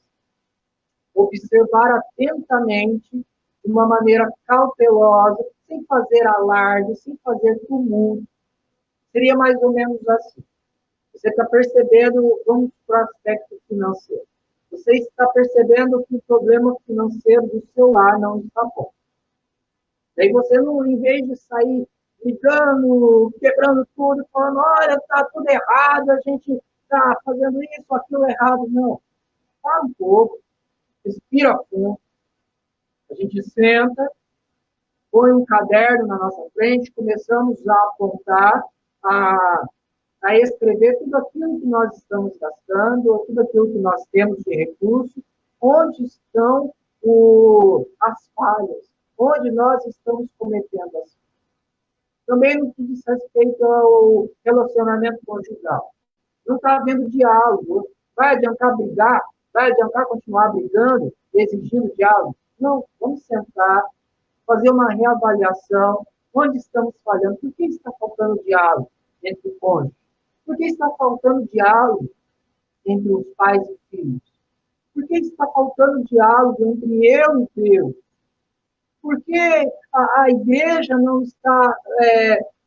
Observar atentamente, de uma maneira cautelosa, sem fazer alarde, sem fazer tumulto. Seria mais ou menos assim. Você está percebendo, vamos para o aspecto financeiro. Você está percebendo que o problema financeiro do seu lar não está bom. Daí você, em vez de sair brigando, quebrando tudo, falando, olha, está tudo errado, a gente está fazendo isso, aquilo errado. Não. Para um pouco, respira fundo, a gente senta, põe um caderno na nossa frente, começamos a apontar, a escrever tudo aquilo que nós estamos gastando, tudo aquilo que nós temos de recurso, onde estão as falhas, onde nós estamos cometendo as falhas. Também no que diz respeito ao relacionamento conjugal. Não está havendo diálogo. Vai adiantar brigar? Vai adiantar continuar brigando, exigindo diálogo? Não, vamos sentar, fazer uma reavaliação. Onde estamos falhando? Por que está faltando diálogo entre o cônjuge? Por que está faltando diálogo entre os pais e filhos? Por que está faltando diálogo entre eu e Deus? Por que a igreja não está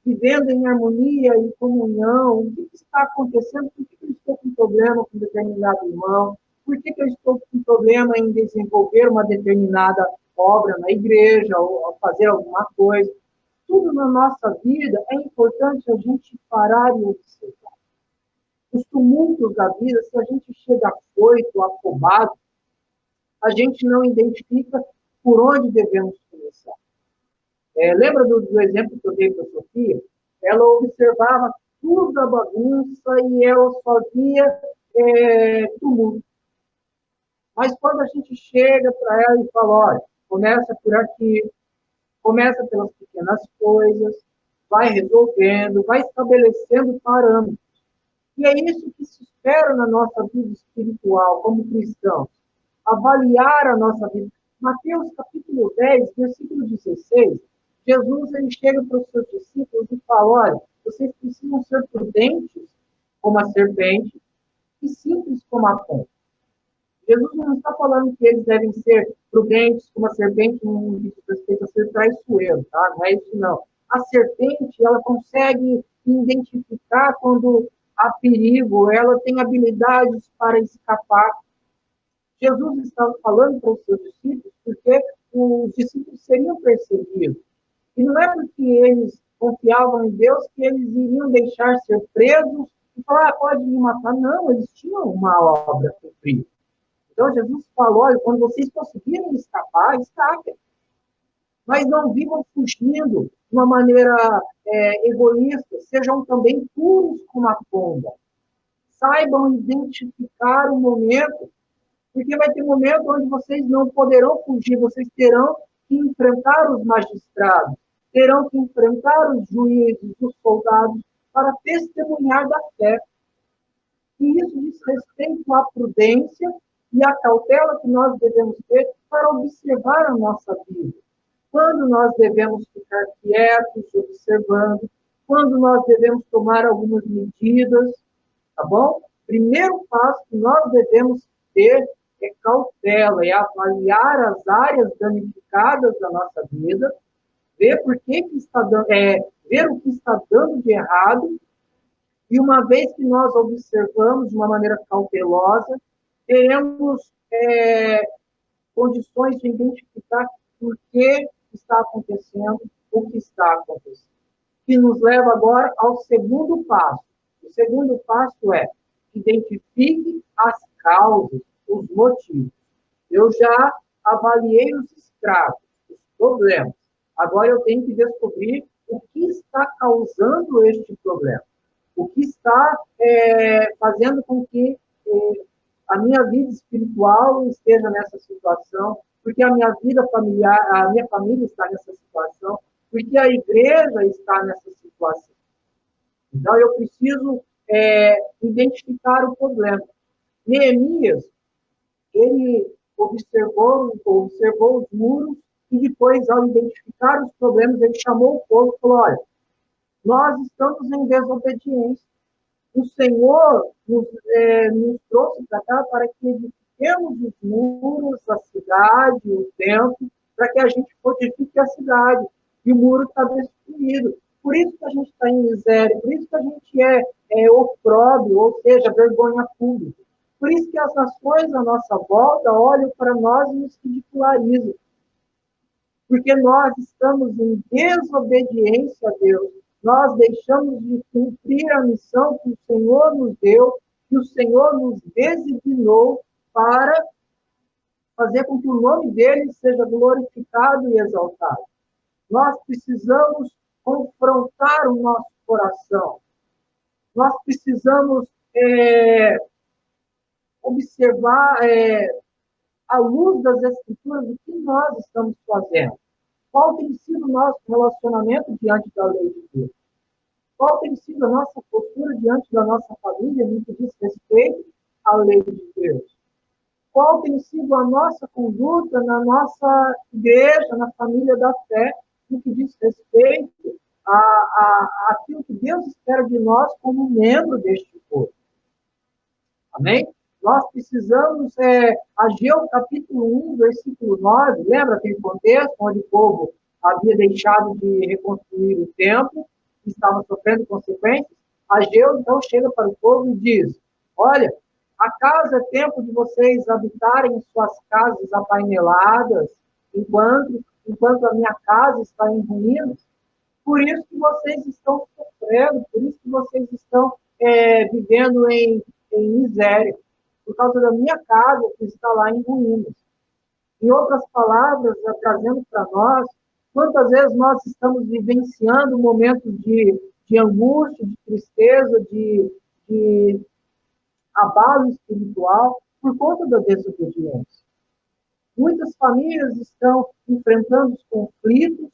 vivendo em harmonia, em comunhão? O que está acontecendo? Por que eu estou com problema com determinado irmão? Por que eu estou com problema em desenvolver uma determinada obra na igreja ou fazer alguma coisa? Tudo na nossa vida é importante a gente parar e observar. Os tumultos da vida, se a gente chega afoito, afobado, a gente não identifica por onde devemos começar. Lembra do exemplo que eu dei para a Sofia? Ela observava tudo a bagunça e ela só via tumulto. Mas quando a gente chega para ela e fala, olha, começa por aqui, começa pelas pequenas coisas, vai resolvendo, vai estabelecendo parâmetros. E é isso que se espera na nossa vida espiritual, como cristãos. Avaliar a nossa vida. Mateus capítulo 10, versículo 16, Jesus ele chega para os seus discípulos e fala, olha, vocês precisam ser prudentes como a serpente e simples como a pomba. Jesus não está falando que eles devem ser prudentes como a serpente no que diz respeito a ser traiçoeiro, tá? Não é isso não. A serpente, ela consegue identificar quando há perigo, ela tem habilidades para escapar. Jesus estava falando para os seus discípulos porque os discípulos seriam perseguidos. E não é porque eles confiavam em Deus que eles iriam deixar ser presos e falar, pode me matar. Não, eles tinham uma obra a cumprir. Então Jesus falou, olha, quando vocês conseguirem escapar, escapem. Mas não vivam fugindo de uma maneira egoísta, sejam também puros como a pomba. Saibam identificar o momento, porque vai ter momento onde vocês não poderão fugir, vocês terão que enfrentar os magistrados, terão que enfrentar os juízes, os soldados, para testemunhar da fé. E isso diz respeito à prudência e à cautela que nós devemos ter para observar a nossa vida. Quando nós devemos ficar quietos, observando, quando nós devemos tomar algumas medidas, tá bom? primeiro passo que nós devemos ter é cautela, é avaliar as áreas danificadas da nossa vida, ver por que está dando, ver o que está dando de errado, e uma vez que nós observamos de uma maneira cautelosa, teremos condições de identificar por que está acontecendo o que está acontecendo. Que nos leva agora ao segundo passo. O segundo passo é identifique as causas, os motivos. Eu já avaliei os estragos, os problemas. Agora eu tenho que descobrir o que está causando este problema. O que está fazendo com que a minha vida espiritual esteja nessa situação, porque a minha vida familiar, a minha família está nessa situação, porque a igreja está nessa situação. Então, eu preciso identificar o problema. Neemias, ele observou os muros e depois, ao identificar os problemas, ele chamou o povo e falou, olha, nós estamos em desobediência. O Senhor nos trouxe para cá para que edifiquemos os muros, a cidade, o templo, para que a gente fortifique a cidade. E o muro está destruído. Por isso que a gente está em miséria, por isso que a gente é opróbrio, ou seja, vergonha pública. Por isso que as nações à nossa volta olham para nós e nos ridicularizam. Porque nós estamos em desobediência a Deus. Nós deixamos de cumprir a missão que o Senhor nos deu, que o Senhor nos designou para fazer com que o nome dele seja glorificado e exaltado. Nós precisamos confrontar o nosso coração. Nós precisamos observar, à luz das Escrituras, o que nós estamos fazendo. Qual tem sido o nosso relacionamento diante da lei de Deus? Qual tem sido a nossa postura diante da nossa família no que diz respeito à lei de Deus? Qual tem sido a nossa conduta na nossa igreja, na família da fé, no que diz respeito àquilo que Deus espera de nós como membro deste povo? Amém? Nós precisamos, Ageu capítulo 1, versículo 9, lembra aquele contexto onde o povo havia deixado de reconstruir o templo, estava sofrendo consequências? Ageu, então, chega para o povo e diz, olha, acaso é tempo de vocês habitarem em suas casas apaineladas, enquanto a minha casa está em ruínas? Por isso que vocês estão sofrendo, por isso que vocês estão vivendo em miséria, por causa da minha casa que está lá em ruínas. Em outras palavras, trazendo para nós, quantas vezes nós estamos vivenciando momentos de angústia, de tristeza, de abalo espiritual, por conta da desobediência. Muitas famílias estão enfrentando os conflitos,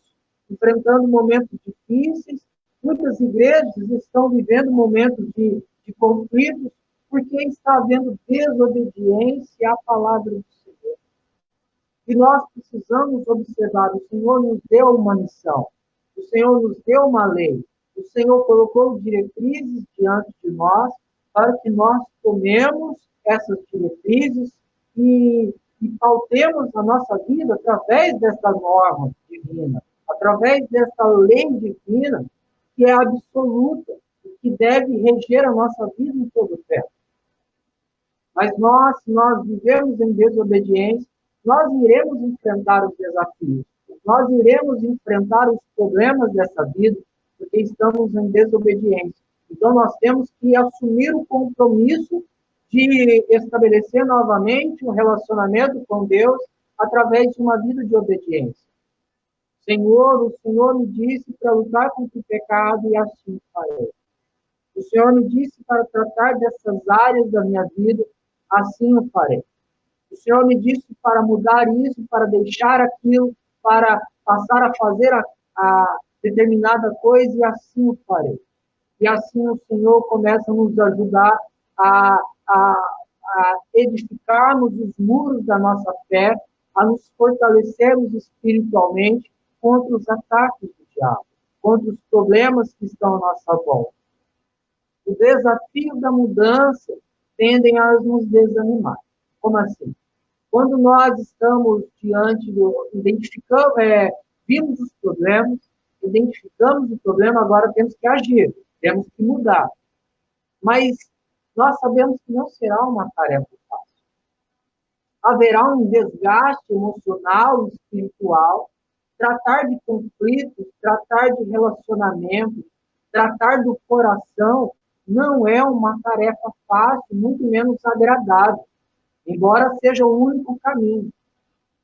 enfrentando momentos difíceis, muitas igrejas estão vivendo momentos de conflitos, porque está havendo desobediência à palavra do Senhor. E nós precisamos observar, o Senhor nos deu uma missão, o Senhor nos deu uma lei, o Senhor colocou diretrizes diante de nós, para que nós tomemos essas diretrizes e pautemos a nossa vida através dessa norma divina, através dessa lei divina, que é absoluta, e que deve reger a nossa vida em todo o tempo. Mas se nós vivemos em desobediência, nós iremos enfrentar os desafios, nós iremos enfrentar os problemas dessa vida, porque estamos em desobediência. Então, nós temos que assumir o compromisso de estabelecer novamente um relacionamento com Deus através de uma vida de obediência. O Senhor me disse para lutar contra o pecado e assim farei. O Senhor me disse para tratar dessas áreas da minha vida, assim o farei. O Senhor me disse para mudar isso, para deixar aquilo, para passar a fazer a determinada coisa e assim o farei. E assim o Senhor começa a nos ajudar a edificarmos os muros da nossa fé, a nos fortalecermos espiritualmente contra os ataques do diabo, contra os problemas que estão à nossa volta. O desafio da mudança tendem a nos desanimar. Como assim? Quando nós estamos diante vimos os problemas, identificamos o problema, agora temos que agir, temos que mudar. Mas nós sabemos que não será uma tarefa fácil. Haverá um desgaste emocional e espiritual, tratar de conflitos, tratar de relacionamento, tratar do coração, não é uma tarefa fácil, muito menos agradável, embora seja o único caminho.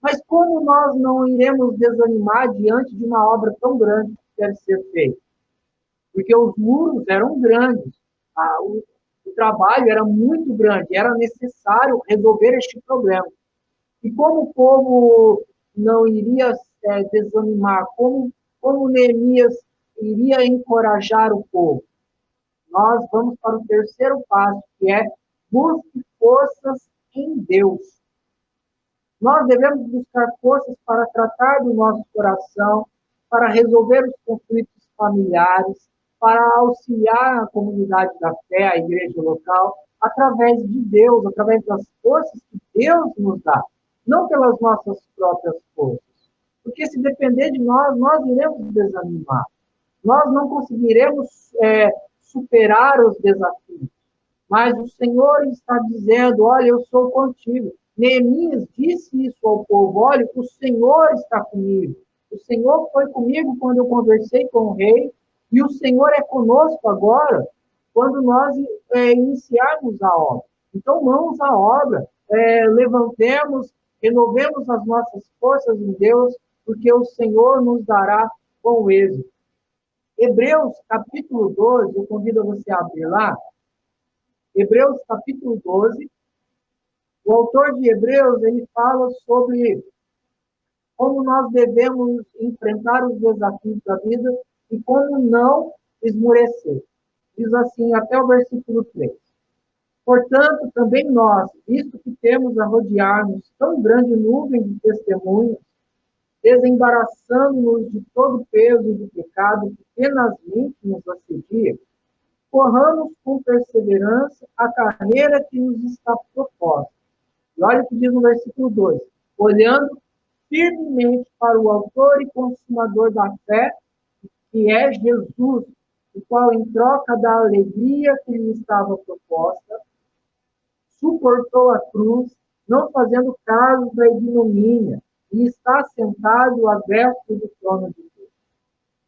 Mas como nós não iremos desanimar diante de uma obra tão grande que deve ser feita? Porque os muros eram grandes, o trabalho era muito grande, era necessário resolver este problema. E como o povo não iria desanimar, como Neemias iria encorajar o povo? Nós vamos para o terceiro passo, que é busque forças em Deus. Nós devemos buscar forças para tratar do nosso coração, para resolver os conflitos familiares, para auxiliar a comunidade da fé, a igreja local, através de Deus, através das forças que Deus nos dá, não pelas nossas próprias forças. Porque se depender de nós, nós iremos desanimar. Nós não conseguiremos superar os desafios. Mas o Senhor está dizendo, olha, eu sou contigo. Neemias disse isso ao povo, olha, o Senhor está comigo. O Senhor foi comigo quando eu conversei com o rei, e o Senhor é conosco agora, quando nós iniciarmos a obra. Então, mãos à obra, levantemos, renovemos as nossas forças em Deus, porque o Senhor nos dará bom êxito. Hebreus, capítulo 12, eu convido você a abrir lá. Hebreus, capítulo 12. O autor de Hebreus, ele fala sobre como nós devemos enfrentar os desafios da vida e como não esmorecer. Diz assim, até o versículo 3. Portanto, também nós, visto que temos a rodear-nos tão grande nuvem de testemunhas, desembaraçando-nos de todo o peso do pecado que tenazmente nos assedia, corramos com perseverança a carreira que nos está proposta. E olha o que diz no versículo 2. Olhando firmemente para o autor e consumador da fé, que é Jesus, o qual, em troca da alegria que lhe estava proposta, suportou a cruz, não fazendo caso da ignomínia, e está sentado à destra do trono de Deus.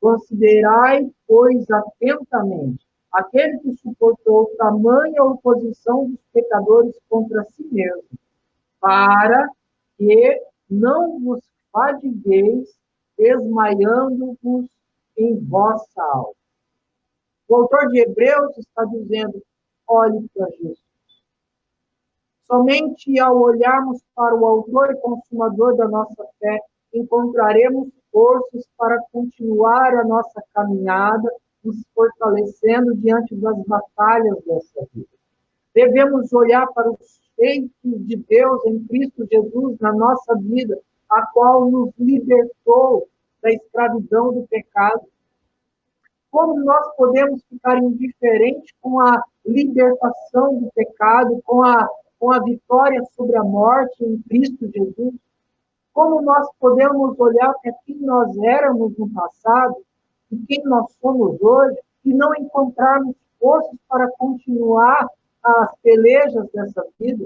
Considerai, pois, atentamente aquele que suportou tamanha oposição dos pecadores contra si mesmo, para que não vos fadigueis, desmaiando-vos em vossa alma. O autor de Hebreus está dizendo, olhe para Jesus. Somente ao olharmos para o autor e consumador da nossa fé, encontraremos forças para continuar a nossa caminhada, nos fortalecendo diante das batalhas dessa vida. Devemos olhar para os feitos de Deus em Cristo Jesus na nossa vida, a qual nos libertou da escravidão do pecado. Como nós podemos ficar indiferentes com a libertação do pecado, com a vitória sobre a morte em Cristo Jesus? Como nós podemos olhar para quem nós éramos no passado e quem nós somos hoje e não encontrarmos forças para continuar as pelejas dessa vida,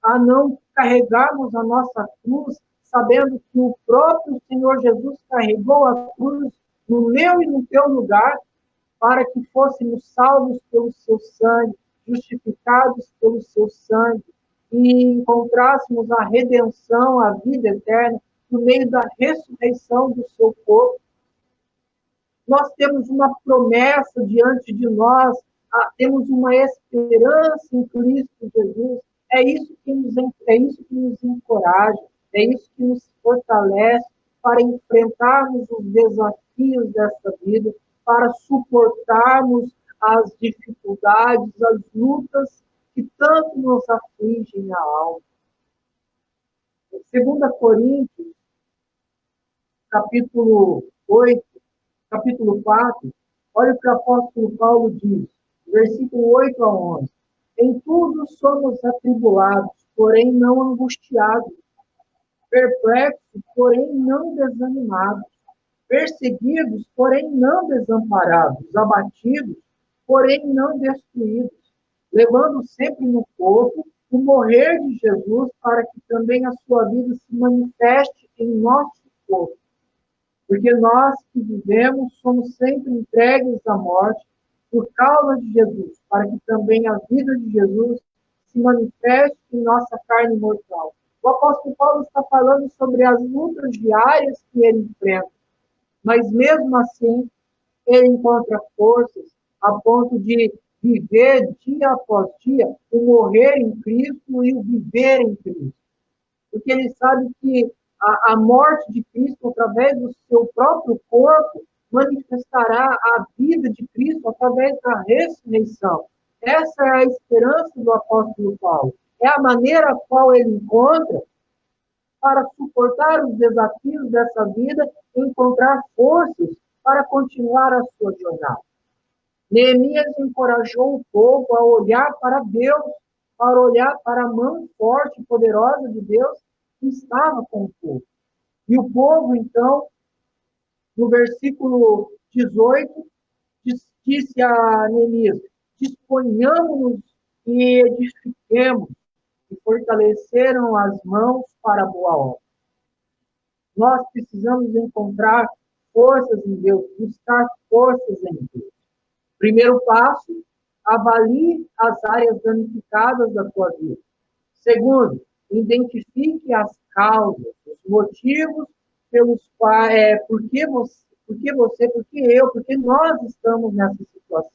a não carregarmos a nossa cruz, sabendo que o próprio Senhor Jesus carregou a cruz no meu e no teu lugar, para que fôssemos salvos pelo seu sangue, justificados pelo seu sangue, e encontrássemos a redenção, a vida eterna, no meio da ressurreição do seu corpo. Nós temos uma promessa diante de nós, temos uma esperança em Cristo Jesus. É isso que nos encoraja, é isso que nos fortalece para enfrentarmos os desafios dessa vida, para suportarmos as dificuldades, as lutas que tanto nos afligem a alma. Em 2 Coríntios, capítulo 8, capítulo 4, olha o que o apóstolo Paulo diz, versículo 8 a 11. Em tudo somos atribulados, porém não angustiados, perplexos, porém não desanimados, perseguidos, porém não desamparados, abatidos, porém não destruídos, levando sempre no corpo o morrer de Jesus, para que também a sua vida se manifeste em nosso corpo. Porque nós que vivemos somos sempre entregues à morte por causa de Jesus, para que também a vida de Jesus se manifeste em nossa carne mortal. O apóstolo Paulo está falando sobre as lutas diárias que ele enfrenta, mas mesmo assim ele encontra forças a ponto de viver dia após dia o morrer em Cristo e o viver em Cristo. Porque ele sabe que a morte de Cristo, através do seu próprio corpo, manifestará a vida de Cristo através da ressurreição. Essa é a esperança do apóstolo Paulo. É a maneira a qual ele encontra para suportar os desafios dessa vida e encontrar forças para continuar a sua jornada. Neemias encorajou o povo a olhar para Deus, para olhar para a mão forte e poderosa de Deus que estava com o povo. E o povo, então, no versículo 18, disse a Neemias: disponhamos-nos e edifiquemos, e fortaleceram as mãos para a boa obra. Nós precisamos encontrar forças em Deus, buscar forças em Deus. Primeiro passo, avalie as áreas danificadas da sua vida. Segundo, identifique as causas, os motivos pelos quais, porque nós estamos nessa situação.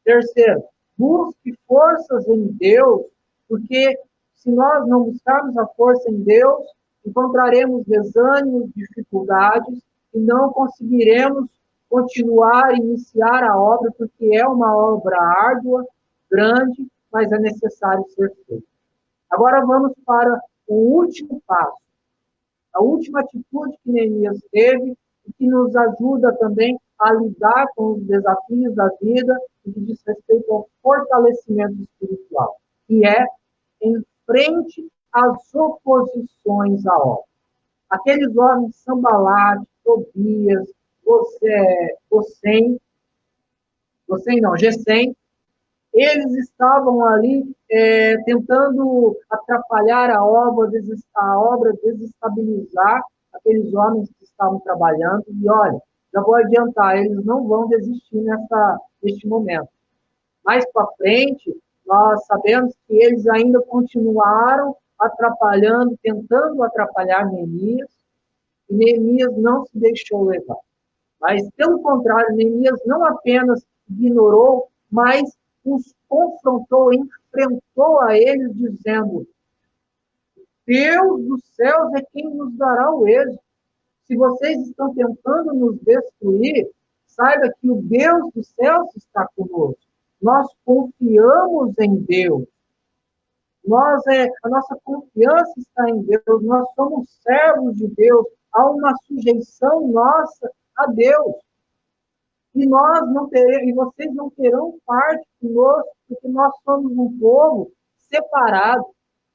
Terceiro, busque forças em Deus, porque se nós não buscarmos a força em Deus, encontraremos desânimos, dificuldades e não conseguiremos continuar, iniciar a obra, porque é uma obra árdua, grande, mas é necessário ser feita. Agora vamos para o último passo, a última atitude que Neemias teve e que nos ajuda também a lidar com os desafios da vida e que diz respeito ao fortalecimento espiritual, que é enfrente às oposições à obra. Aqueles homens Sanbalate, Tobias, Gesem, eles estavam ali tentando atrapalhar a obra, desestabilizar aqueles homens que estavam trabalhando. E olha, já vou adiantar, eles não vão desistir neste momento. Mais para frente, nós sabemos que eles ainda continuaram atrapalhando, tentando atrapalhar Neemias, e Neemias não se deixou levar. Mas, pelo contrário, Neemias não apenas ignorou, mas os confrontou, enfrentou a eles, dizendo: Deus dos céus é quem nos dará o êxito. Se vocês estão tentando nos destruir, saiba que o Deus dos céus está conosco. Nós confiamos em Deus. A nossa confiança está em Deus. Nós somos servos de Deus. Há uma sujeição nossa a Deus. E vocês não terão parte conosco, porque nós somos um povo separado.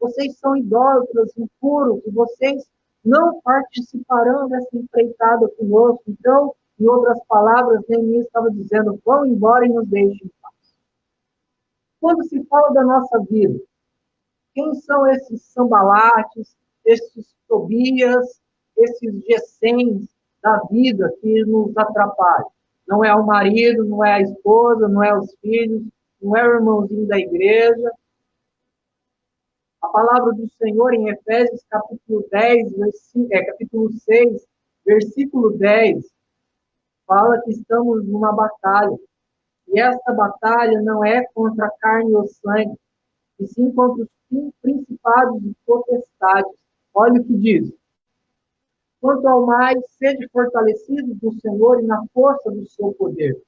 Vocês são idólatras, impuros, e vocês não participarão dessa empreitada conosco. Então, em outras palavras, Neemias estava dizendo: vão embora e nos deixem em paz. Quando se fala da nossa vida, quem são esses Sanbalates, esses Tobias, esses Gesems da vida que nos atrapalham? Não é o marido, não é a esposa, não é os filhos, não é o irmãozinho da igreja. A palavra do Senhor em Efésios capítulo 6, versículo 10, fala que estamos numa batalha. E esta batalha não é contra a carne ou sangue, e sim contra os principados e potestades. Olha o que diz: quanto ao mais, sede fortalecidos no Senhor e na força do seu poder,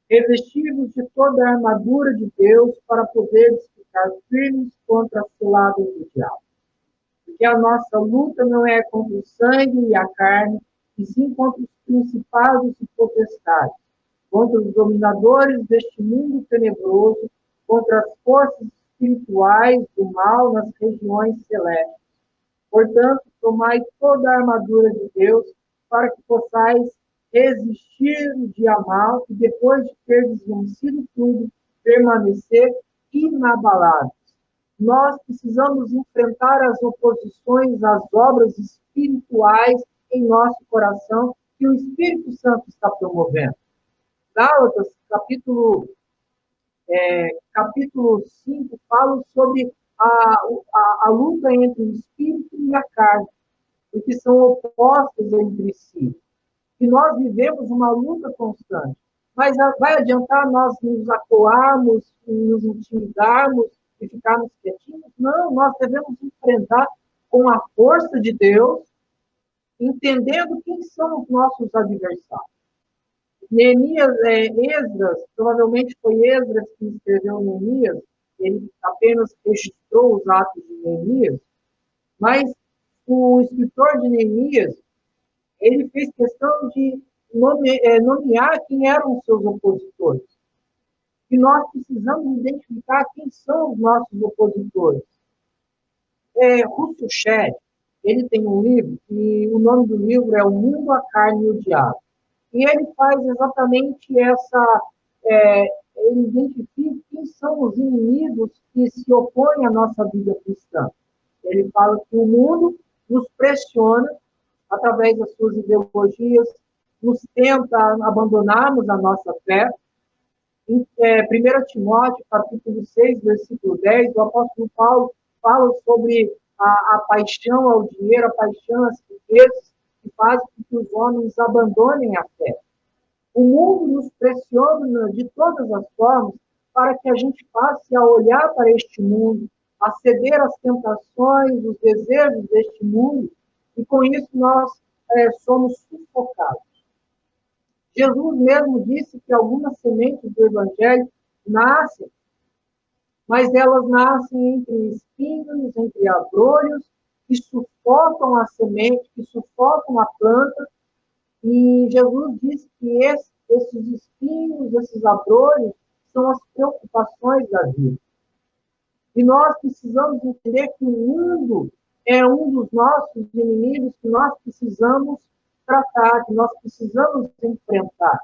revestidos de toda a armadura de Deus para poderes ficar firmes contra as ciladas do diabo. Porque a nossa luta não é contra o sangue e a carne, e sim contra os principados e potestades, contra os dominadores deste mundo tenebroso, contra as forças espirituais do mal nas regiões celestes. Portanto, tomai toda a armadura de Deus para que possais resistir no dia mal e, depois de terdes vencido tudo, permanecer inabaláveis. Nós precisamos enfrentar as oposições às obras espirituais em nosso coração que o Espírito Santo está promovendo. Gálatas, capítulo 5, fala sobre a luta entre o Espírito e a carne, que são opostas entre si. E nós vivemos uma luta constante. Mas vai adiantar nós nos acuarmos, nos intimidarmos e ficarmos quietinhos? Não, nós devemos enfrentar com a força de Deus, entendendo quem são os nossos adversários. Neemias, Esdras, provavelmente foi Esdras que escreveu Neemias, ele apenas registrou os atos de Neemias, mas o escritor de Neemias, ele fez questão de nomear quem eram os seus opositores. E nós precisamos identificar quem são os nossos opositores. Russell Shedd, ele tem um livro, e o nome do livro é O Mundo, a Carne e o Diabo. E ele faz exatamente ele identifica quem são os inimigos que se opõem à nossa vida cristã. Ele fala que o mundo nos pressiona através das suas ideologias, nos tenta abandonarmos a nossa fé. Em 1 Timóteo, capítulo 6, versículo 10, o apóstolo Paulo fala sobre a paixão ao dinheiro, a paixão às riquezas, que faz com que os homens abandonem a fé. O mundo nos pressiona de todas as formas para que a gente passe a olhar para este mundo, a ceder às tentações, os desejos deste mundo, e com isso nós somos sufocados. Jesus mesmo disse que algumas sementes do Evangelho nascem, mas elas nascem entre espinhos, entre abrolhos, que sufocam a semente, que sufocam a planta. E Jesus disse que esses espinhos, esses abrolhos, são as preocupações da vida. E nós precisamos entender que o mundo é um dos nossos inimigos que nós precisamos tratar, que nós precisamos enfrentar.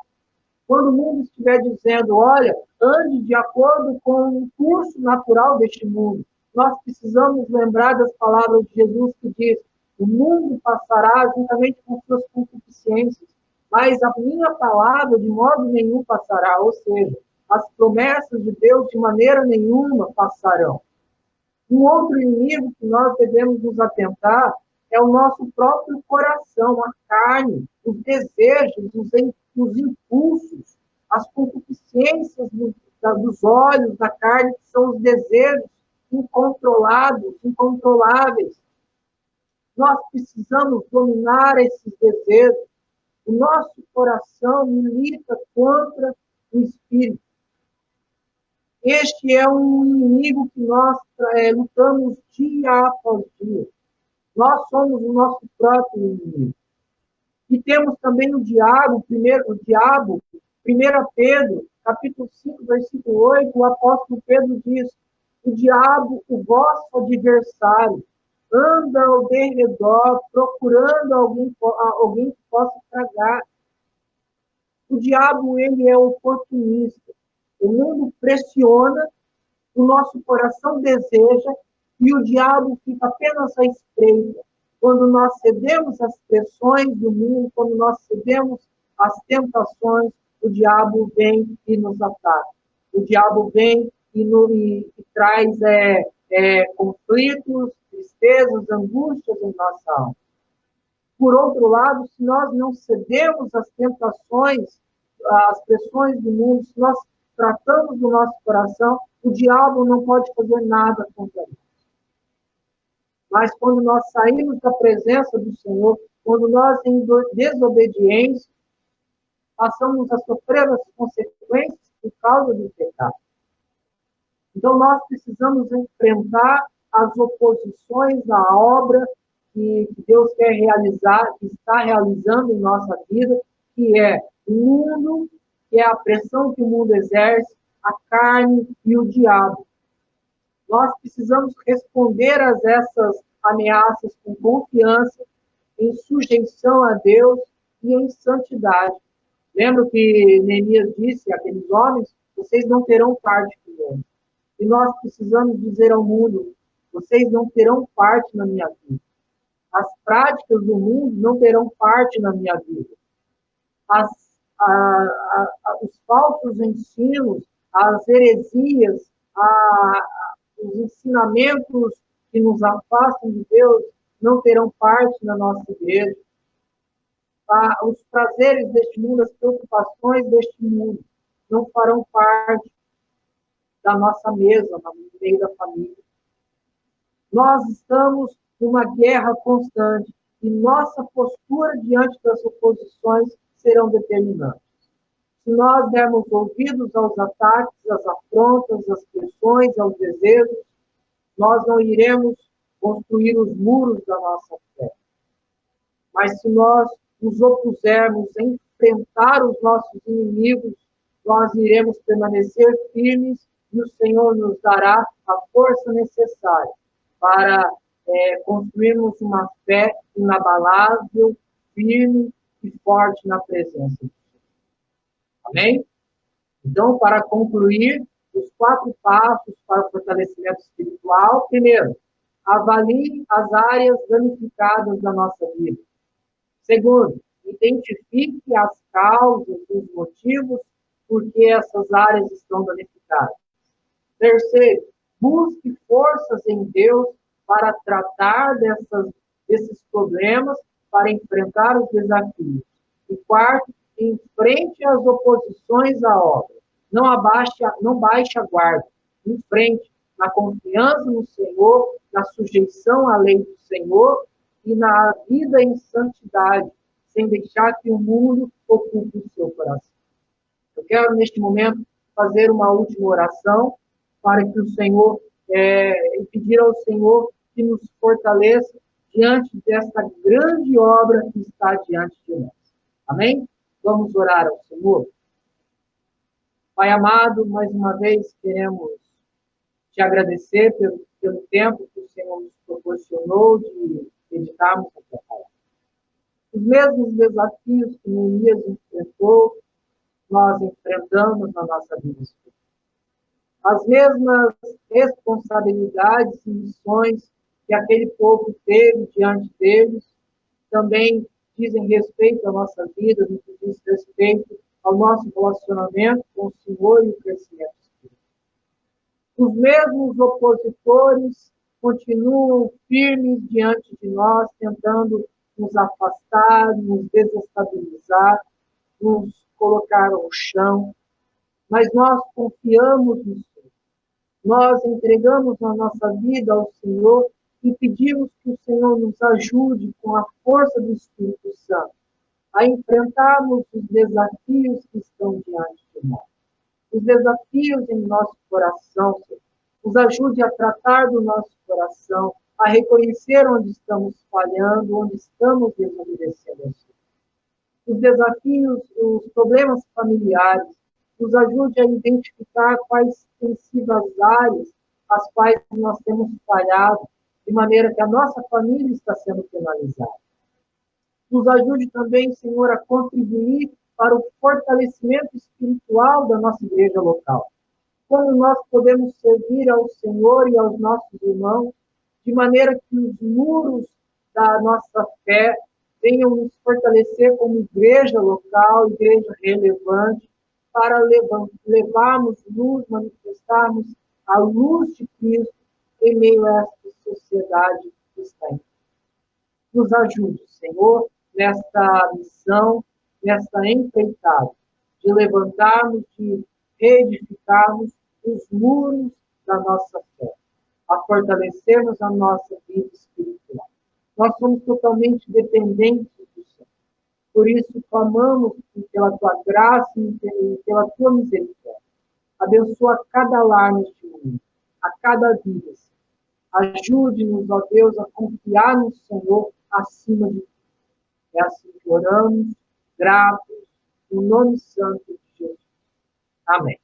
Quando o mundo estiver dizendo, olha, ande de acordo com o curso natural deste mundo, nós precisamos lembrar das palavras de Jesus que diz, o mundo passará juntamente com suas concupiscências, mas a minha palavra de modo nenhum passará, ou seja, as promessas de Deus de maneira nenhuma passarão. Um outro inimigo que nós devemos nos atentar é o nosso próprio coração, a carne, os desejos, os impulsos, as concupiscências dos olhos, da carne, que são os desejos incontrolados, incontroláveis. Nós precisamos dominar esses desejos. O nosso coração milita contra o espírito. Este é um inimigo que nós lutamos dia após dia. Nós somos o nosso próprio inimigo. E temos também o diabo, 1 Pedro, capítulo 5, versículo 8, o apóstolo Pedro diz, o diabo, o vosso adversário, anda ao derredor, procurando alguém que possa tragar. O diabo, ele é oportunista. O mundo pressiona, o nosso coração deseja, e o diabo fica apenas à espreita. Quando nós cedemos às pressões do mundo, quando nós cedemos às tentações, o diabo vem e nos ataca. O diabo vem e traz conflitos, tristezas, angústias em nossa alma. Por outro lado, se nós não cedemos às tentações, às pressões do mundo, se nós tratamos do nosso coração, o diabo não pode fazer nada contra nós. Mas quando nós saímos da presença do Senhor, quando nós, em desobediência, passamos a sofrer as consequências por causa do pecado. Então, nós precisamos enfrentar as oposições à obra que Deus quer realizar, que está realizando em nossa vida, que é o mundo, que é a pressão que o mundo exerce, a carne e o diabo. Nós precisamos responder a essas ameaças com confiança, em sujeição a Deus e em santidade. Lembra que Neemias disse àqueles homens: vocês não terão parte comigo. E nós precisamos dizer ao mundo: vocês não terão parte na minha vida. As práticas do mundo não terão parte na minha vida. Os falsos ensinos, as heresias, os ensinamentos que nos afastam de Deus não terão parte na nossa igreja. Os prazeres deste mundo, as preocupações deste mundo não farão parte da nossa mesa, no meio da família. Nós estamos numa guerra constante e nossa postura diante das oposições serão determinantes. Se nós dermos ouvidos aos ataques, às afrontas, às pressões, aos desejos, nós não iremos construir os muros da nossa fé. Mas se nós nos opusermos a enfrentar os nossos inimigos, nós iremos permanecer firmes e o Senhor nos dará a força necessária para construirmos uma fé inabalável, firme e forte na presença de Deus. Amém? Então, para concluir, os 4 passos para o fortalecimento espiritual. Primeiro, avalie as áreas danificadas da nossa vida. Segundo, identifique as causas, os motivos por que essas áreas estão danificadas. Terceiro, busque forças em Deus para tratar desses problemas, para enfrentar os desafios. E quarto, enfrente as oposições à obra. Não baixe a guarda. Enfrente, na confiança no Senhor, na sujeição à lei do Senhor e na vida em santidade, sem deixar que o mundo ocupe o seu coração. Eu quero, neste momento, fazer uma última oração para que o Senhor, pedir ao Senhor que nos fortaleça diante desta grande obra que está diante de nós. Amém? Vamos orar ao Senhor. Pai amado, mais uma vez queremos te agradecer pelo tempo que o Senhor nos proporcionou de meditarmos a tua palavra. Os mesmos desafios que Neemias enfrentou, nós enfrentamos na nossa vida espiritual. As mesmas responsabilidades e missões que aquele povo teve diante deles, também dizem respeito à nossa vida, no que diz respeito ao nosso relacionamento com o Senhor e o crescimento espiritual. Os mesmos opositores continuam firmes diante de nós, tentando nos afastar, nos desestabilizar, nos colocar ao chão, mas nós confiamos no Senhor. Nós entregamos a nossa vida ao Senhor e pedimos que o Senhor nos ajude com a força do Espírito Santo a enfrentarmos os desafios que estão diante de nós. Os desafios em nosso coração, Senhor. Nos ajude a tratar do nosso coração, a reconhecer onde estamos falhando, onde estamos desobedecendo. Os desafios, os problemas familiares, nos ajude a identificar quais têm sido as áreas as quais nós temos falhado, de maneira que a nossa família está sendo penalizada. Nos ajude também, Senhor, a contribuir para o fortalecimento espiritual da nossa igreja local. Como nós podemos servir ao Senhor e aos nossos irmãos, de maneira que os muros da nossa fé venham nos fortalecer como igreja local, igreja relevante, para levarmos luz, manifestarmos a luz de Cristo em meio a esta sociedade que está em. Nos ajude, Senhor, nesta missão, nesta empreitada, de levantarmos, de reedificarmos os muros da nossa fé, a fortalecermos a nossa vida espiritual. Nós somos totalmente dependentes do Senhor. Por isso, clamamos pela tua graça e pela tua misericórdia. Abençoa cada lar neste mundo, a cada vida. Ajude-nos, ó Deus, a confiar no Senhor acima de tudo. É assim que oramos, gratos, no nome santo de Jesus. Amém.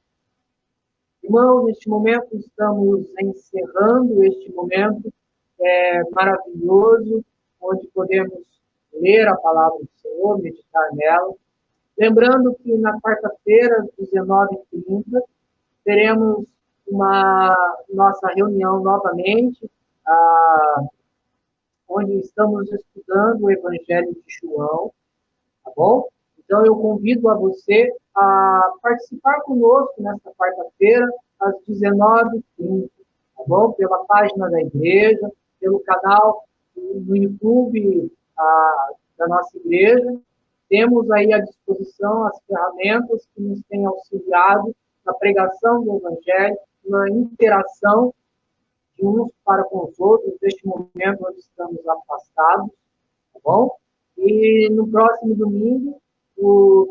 Irmãos, neste momento estamos encerrando este momento maravilhoso, onde podemos ler a palavra do Senhor, meditar nela. Lembrando que na quarta-feira, às 19h30, teremos uma nossa reunião novamente, onde estamos estudando o Evangelho de João, tá bom? Então, eu convido a você a participar conosco nesta quarta-feira, às 19h30, tá bom? Pela página da igreja, pelo canal no YouTube da nossa igreja. Temos aí à disposição as ferramentas que nos têm auxiliado na pregação do Evangelho, na interação de uns para com os outros, neste momento onde estamos afastados, tá bom? E no próximo domingo,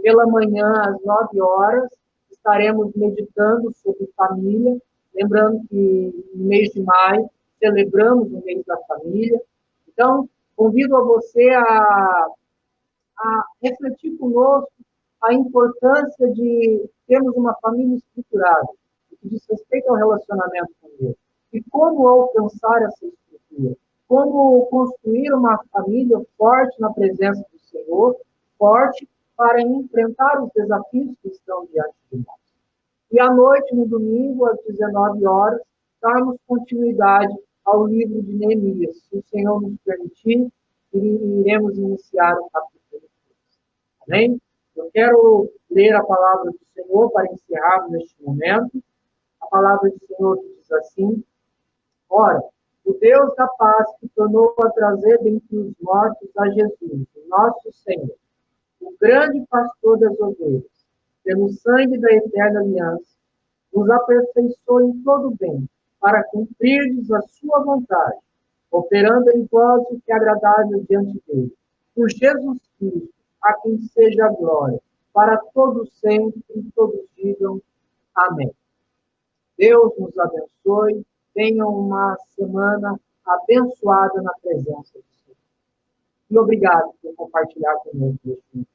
pela manhã, às 9 horas, estaremos meditando sobre família, lembrando que no mês de maio celebramos o mês da família. Então, convido a você a refletir conosco a importância de termos uma família estruturada, que diz respeito ao relacionamento com Deus. E como alcançar essa estrutura? Como construir uma família forte na presença do Senhor, forte para enfrentar os desafios que estão diante de nós. E à noite, no domingo, às 19 horas, darmos continuidade ao livro de Neemias. Se o Senhor nos permitir, iremos iniciar o capítulo 3. Amém? Eu quero ler a palavra do Senhor para encerrarmos neste momento. A palavra do Senhor diz assim: Ora, o Deus da paz que tornou a trazer dentre os mortos a Jesus, o nosso Senhor, o grande pastor das ovelhas, pelo sangue da eterna aliança, nos aperfeiçoou em todo o bem, para cumprirdes a sua vontade, operando em vós o que é agradável diante dele. Por Jesus Cristo, a quem seja a glória, para todos sempre, e todos digam amém. Deus nos abençoe, tenham uma semana abençoada na presença do Senhor. E obrigado por compartilhar conosco este